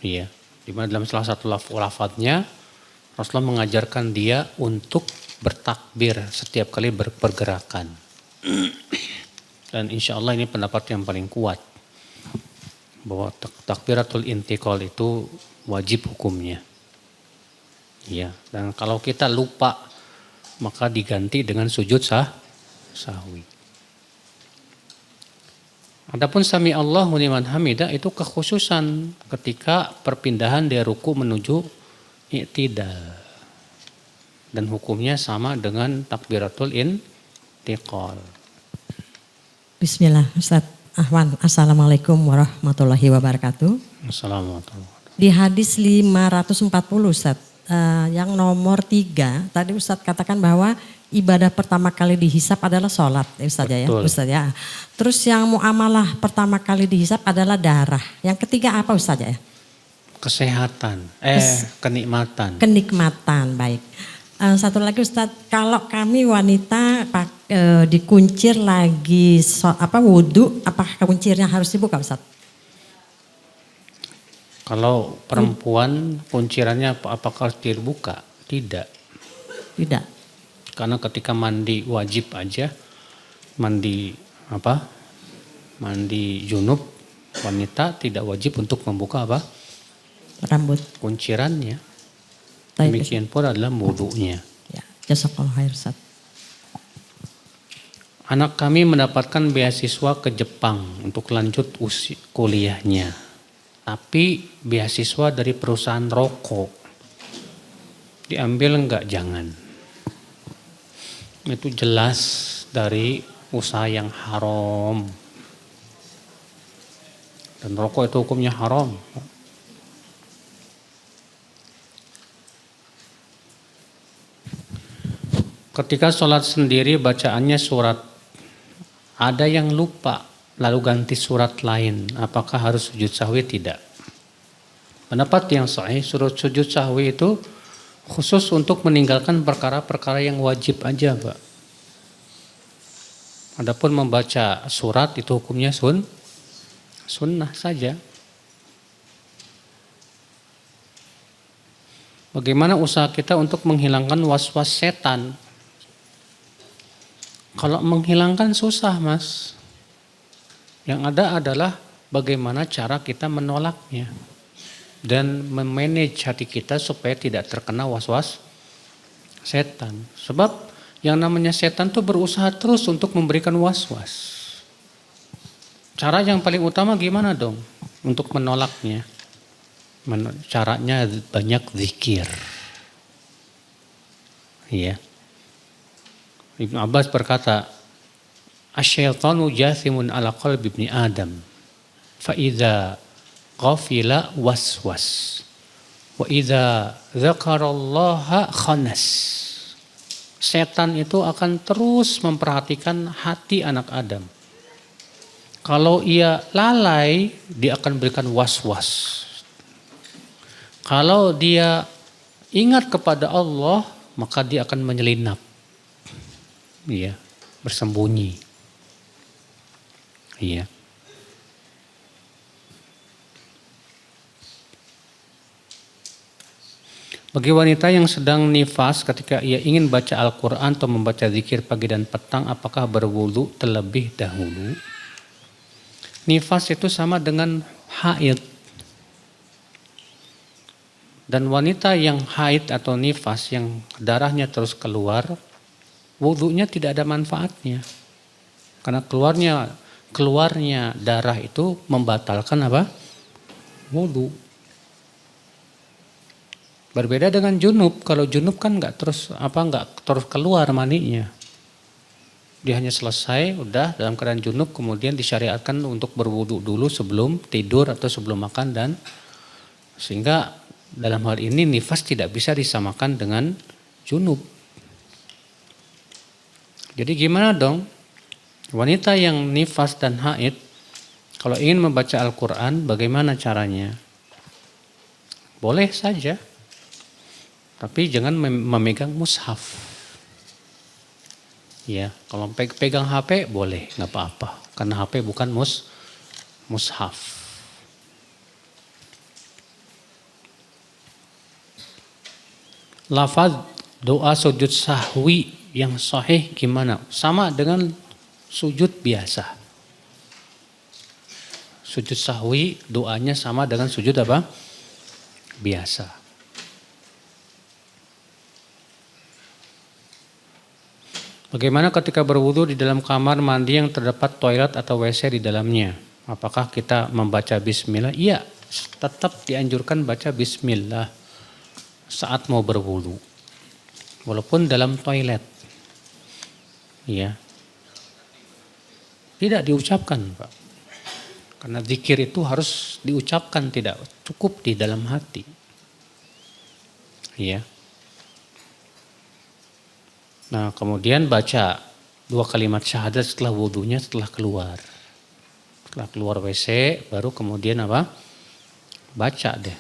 Speaker 1: Iya. Di mana dalam salah satu lafadznya Rasulullah mengajarkan dia untuk bertakbir setiap kali berpergerakan. Dan insya Allah ini pendapat yang paling kuat bahwa takbiratul intiqal itu wajib hukumnya. Ya, dan kalau kita lupa maka diganti dengan sujud sahwi. Adapun sami Allahu liman hamidah itu kekhususan ketika perpindahan dari ruku menuju i'tidal. Dan hukumnya sama dengan takbiratul intiqal.
Speaker 2: Bismillah Ustaz. Ahwan, Assalamualaikum warahmatullahi wabarakatuh.
Speaker 1: Assalamualaikum.
Speaker 2: Di hadis 540 Ustaz, yang nomor 3, tadi Ustaz katakan bahwa ibadah pertama kali dihisap adalah sholat, Ustaz ya,
Speaker 1: Betul.
Speaker 2: Ustaz ya. Terus yang muamalah pertama kali dihisap adalah darah. Yang ketiga apa Ustaz ya?
Speaker 1: Kesehatan, kenikmatan.
Speaker 2: Kenikmatan, baik. Satu lagi Ustadz, kalau kami wanita dikuncir lagi wudhu, apakah kuncirnya harus dibuka Ustadz?
Speaker 1: Kalau perempuan kuncirannya apakah harus dibuka? Tidak.
Speaker 2: Tidak.
Speaker 1: Karena ketika mandi wajib aja, mandi junub, wanita tidak wajib untuk membuka
Speaker 2: Rambut.
Speaker 1: kuncirannya.
Speaker 2: Baik,
Speaker 1: Demikian pula adalah wudunya.
Speaker 2: Ya, jazakallahu khair Ustaz.
Speaker 1: Anak kami mendapatkan beasiswa ke Jepang untuk lanjut kuliahnya. Tapi beasiswa dari perusahaan rokok. Diambil enggak? Jangan. Itu jelas dari usaha yang haram. Dan rokok itu hukumnya haram. Ketika sholat sendiri bacaannya surat, ada yang lupa lalu ganti surat lain, apakah harus sujud sahwi? Tidak. Pendapat yang sahih, sujud sahwi itu khusus untuk meninggalkan perkara-perkara yang wajib aja, Pak. Adapun membaca surat itu hukumnya sunnah saja. Bagaimana usaha kita untuk menghilangkan was-was setan? Kalau menghilangkan susah, Mas. Yang ada adalah bagaimana cara kita menolaknya dan memanage hati kita supaya tidak terkena was-was setan. Sebab yang namanya setan tuh berusaha terus untuk memberikan was-was. Cara yang paling utama gimana dong untuk menolaknya? Caranya banyak zikir. Iya. Ibnu Abbas berkata, "Asyaitanu jathimun ala qalbi ibni Adam, fa idza ghafila waswas, wa idza dzakarallaha khanas." Setan itu akan terus memperhatikan hati anak Adam. Kalau ia lalai, dia akan berikan was-was. Kalau dia ingat kepada Allah, maka dia akan menyelinap. Iya, bersembunyi. Iya. Bagi wanita yang sedang nifas ketika ia ingin baca Al-Quran atau membaca zikir pagi dan petang, apakah berwudu terlebih dahulu? Nifas itu sama dengan haid. Dan wanita yang haid atau nifas yang darahnya terus keluar, wudunya tidak ada manfaatnya. Karena keluarnya darah itu membatalkan wudu. Berbeda dengan junub. Kalau junub kan nggak terus keluar maninya. Dia hanya selesai, udah dalam keadaan junub, kemudian disyariatkan untuk berwudu dulu sebelum tidur atau sebelum makan, dan sehingga dalam hal ini nifas tidak bisa disamakan dengan junub. Jadi gimana dong? Wanita yang nifas dan haid, kalau ingin membaca Al-Quran, bagaimana caranya? Boleh saja, tapi jangan memegang mushaf. Ya, kalau pegang HP boleh, nggak apa-apa, karena HP bukan mushaf. Lafaz doa sujud sahwi yang sahih gimana? Sama dengan sujud biasa. Sujud sahwi doanya sama dengan sujud biasa. Bagaimana ketika berwudu di dalam kamar mandi yang terdapat toilet atau WC di dalamnya? Apakah kita membaca bismillah? Iya, tetap dianjurkan baca bismillah saat mau berwudu. Walaupun dalam toilet. Iya. Tidak diucapkan, Pak. Karena zikir itu harus diucapkan, tidak cukup di dalam hati. Iya. Nah, kemudian baca 2 kalimat syahadat setelah wudunya, setelah keluar. Setelah keluar WC, baru kemudian apa? Baca deh.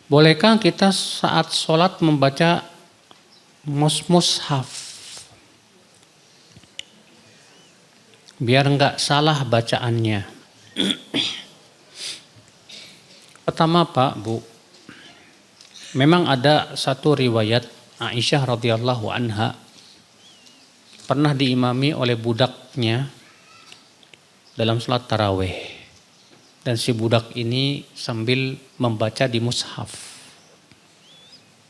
Speaker 1: Bolehkah kita saat sholat membaca mushaf? Biar enggak salah bacaannya. Pertama Pak, Bu, memang ada satu riwayat Aisyah radhiyallahu anha pernah diimami oleh budaknya dalam sholat tarawih. Dan si budak ini sambil membaca di mushaf.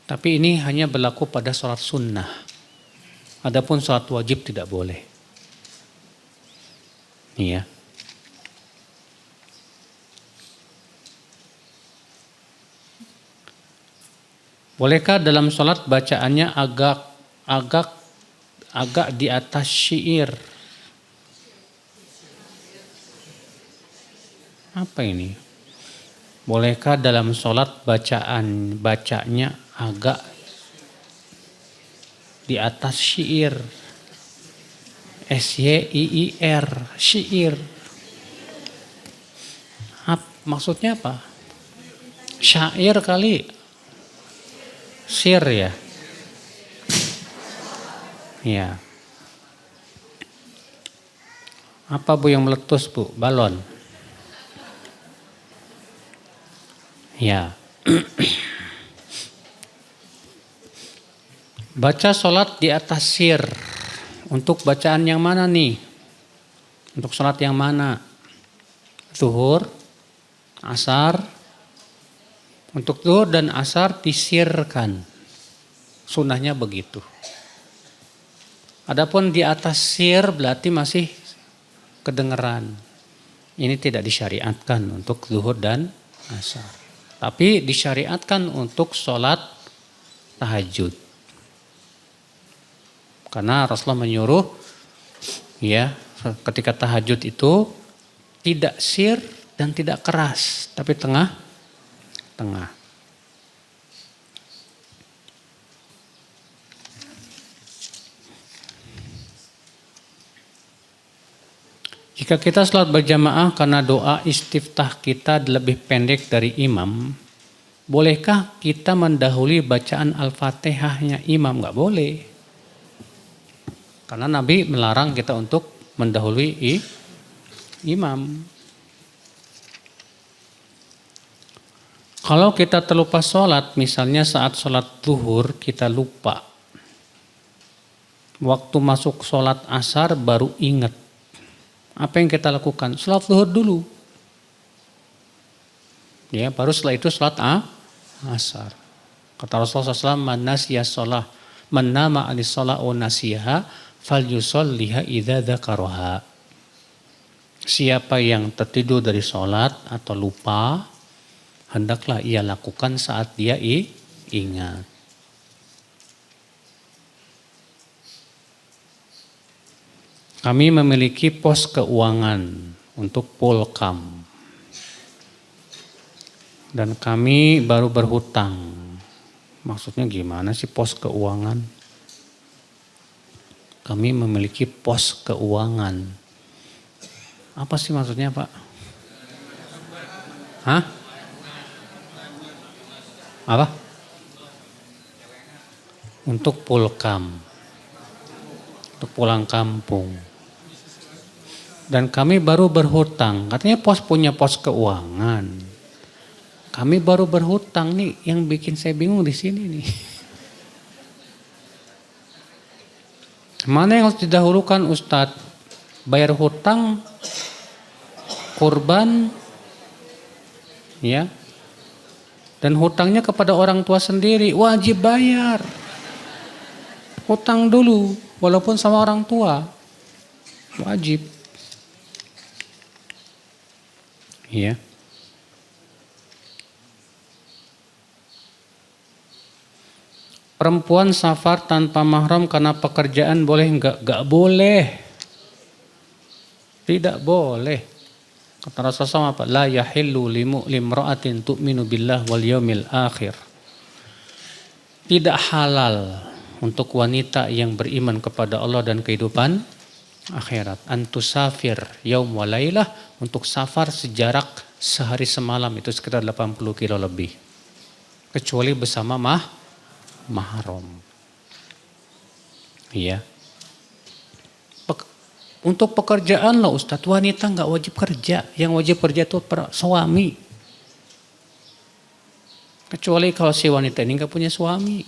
Speaker 1: Tapi ini hanya berlaku pada sholat sunnah. Adapun sholat wajib tidak boleh. Iya. Bolehkah dalam sholat bacaannya agak di atas syair? Apa ini? Bolehkah dalam sholat bacanya agak di atas syair? SYIIR, syair. Maksudnya apa? Syair kali. Sir ya? Ya. Apa Bu yang meletus Bu? Balon? Ya. Baca sholat di atas sir. Untuk bacaan yang mana nih? Untuk sholat yang mana? Zuhur, asar. Untuk zuhur dan asar disirkan. Sunnahnya begitu. Adapun di atas sir berarti masih kedengeran. Ini tidak disyariatkan untuk zuhur dan asar. Tapi disyariatkan untuk sholat tahajud. Karena Rasulullah menyuruh ya ketika tahajud itu tidak sir dan tidak keras, tapi tengah. Jika kita sholat berjamaah karena doa istiftah kita lebih pendek dari imam, bolehkah kita mendahului bacaan Al-Fatihahnya imam? Enggak boleh. Karena Nabi melarang kita untuk mendahului imam. Kalau kita terlupa sholat, misalnya saat sholat zuhur kita lupa. Waktu masuk sholat asar baru ingat. Apa yang kita lakukan? Sholat zuhur dulu. Ya, baru setelah itu sholat asar. Kata Rasulullah SAW, man nasiya sholah, man nama anis sholah o nasiyaha, fal yusolliha idha dzakaraha. Siapa yang tertidur dari sholat atau lupa, hendaklah ia lakukan saat dia ingat. Kami memiliki pos keuangan untuk Polkam. Dan kami baru berhutang. Maksudnya gimana sih pos keuangan? Kami memiliki pos keuangan. Apa sih maksudnya Pak? Hah? Apa? Untuk Polkam. Untuk pulang kampung. Dan kami baru berhutang. Katanya punya pos keuangan. Kami baru berhutang nih, yang bikin saya bingung di sini nih. Mana yang harus didahulukan Ustadz? Bayar hutang, kurban, ya. Dan hutangnya kepada orang tua sendiri, wajib bayar. Hutang dulu, walaupun sama orang tua. Wajib. Ya. perempuan safar tanpa mahram karena pekerjaan boleh enggak? Enggak boleh. Tidak boleh. Kata Rasulullah apa? La yahillu limra'atin tu'minu billah wal yaumil akhir. Tidak halal untuk wanita yang beriman kepada Allah dan kehidupan akhirat. Antusafir yaum wa lailah, untuk safar sejarak sehari semalam, itu sekitar 80 kilo lebih. Kecuali bersama mahram. Iya. Untuk pekerjaan lah Ustadz, wanita nggak wajib kerja. Yang wajib kerja itu suami. Kecuali kalau si wanita ini nggak punya suami.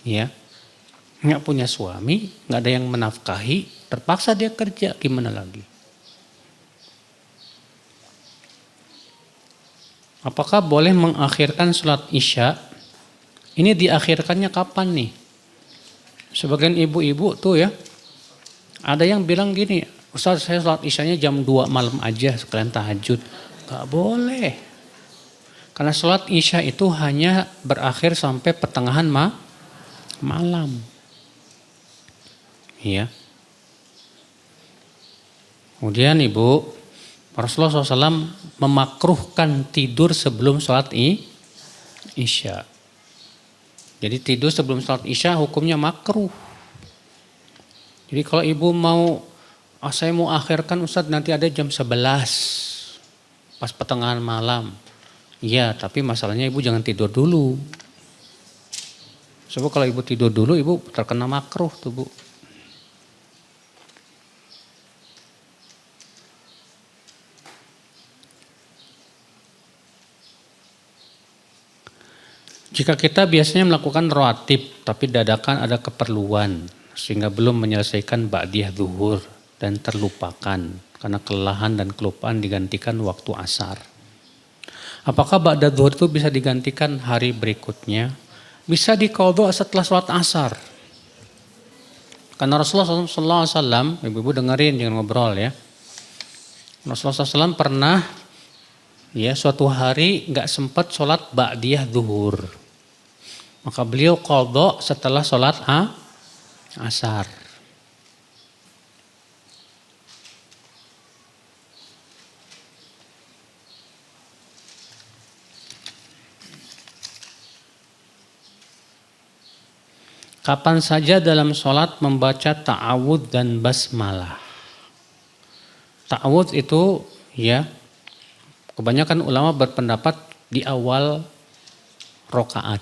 Speaker 1: Ya, nggak punya suami, nggak ada yang menafkahi, terpaksa dia kerja, gimana lagi? Apakah boleh mengakhirkan sholat isya? Ini diakhirkannya kapan nih? Sebagian ibu-ibu tuh ya, ada yang bilang gini, Ustaz saya sholat isyanya jam 2 malam aja sekalian tahajud. Gak boleh. Karena sholat isya itu hanya berakhir sampai pertengahan malam. Iya. Kemudian ibu, Rasulullah SAW memakruhkan tidur sebelum sholat isya. Jadi tidur sebelum sholat isya hukumnya makruh. Jadi kalau ibu mau, saya mau akhirkan Ustaz nanti ada jam 11 pas pertengahan malam. Iya, tapi masalahnya ibu jangan tidur dulu. Sebab kalau ibu tidur dulu ibu terkena makruh tuh Bu. Jika kita biasanya melakukan rawatib tapi dadakan ada keperluan sehingga belum menyelesaikan ba'diyah zuhur dan terlupakan karena kelelahan dan kelupaan digantikan waktu asar. Apakah ba'da zuhur itu bisa digantikan hari berikutnya? Bisa diqadha setelah sholat asar. Karena Rasulullah SAW, ibu-ibu dengerin jangan ngobrol ya. Rasulullah SAW pernah ya suatu hari nggak sempat sholat ba'diyah zuhur. Maka beliau qadha setelah sholat asar. Kapan saja dalam sholat membaca ta'awudz dan basmalah. Ta'awudz itu ya kebanyakan ulama berpendapat di awal rokaat.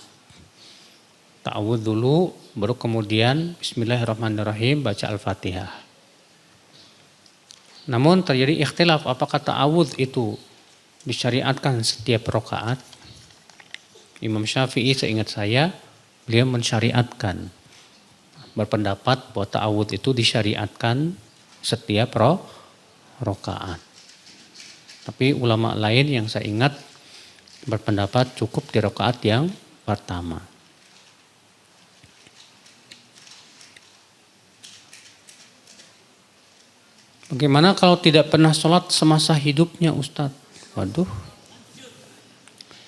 Speaker 1: Ta'awudz dulu, baru kemudian Bismillahirrahmanirrahim baca Al-Fatihah. Namun terjadi ikhtilaf apakah ta'awudz itu disyariatkan setiap rakaat. Imam Syafi'i seingat saya beliau mensyariatkan, berpendapat bahwa ta'awudz itu disyariatkan setiap rakaat. Tapi ulama lain yang saya ingat berpendapat cukup di rakaat yang pertama. Bagaimana kalau tidak pernah sholat semasa hidupnya Ustadz? Waduh.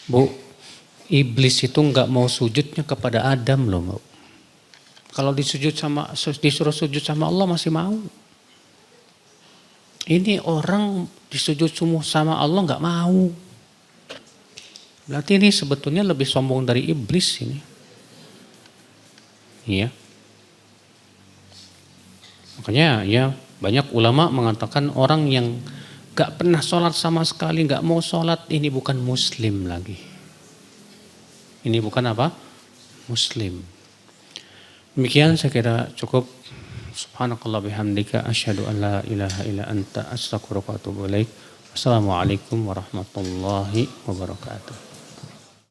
Speaker 1: Bu, iblis itu nggak mau sujudnya kepada Adam loh. Bu. Kalau disuruh sujud sama Allah masih mau. Ini orang disujud sama Allah nggak mau. Berarti ini sebetulnya lebih sombong dari iblis ini. Iya. Makanya ya banyak ulama mengatakan orang yang gak pernah sholat sama sekali, gak mau sholat, ini bukan muslim lagi. Ini bukan apa? Muslim. Demikian saya kira cukup. Subhanakallah bihamdika asyhadu an la ilaha illa anta astaghfiruka wa atubu ilaik. Wassalamualaikum warahmatullahi wabarakatuh.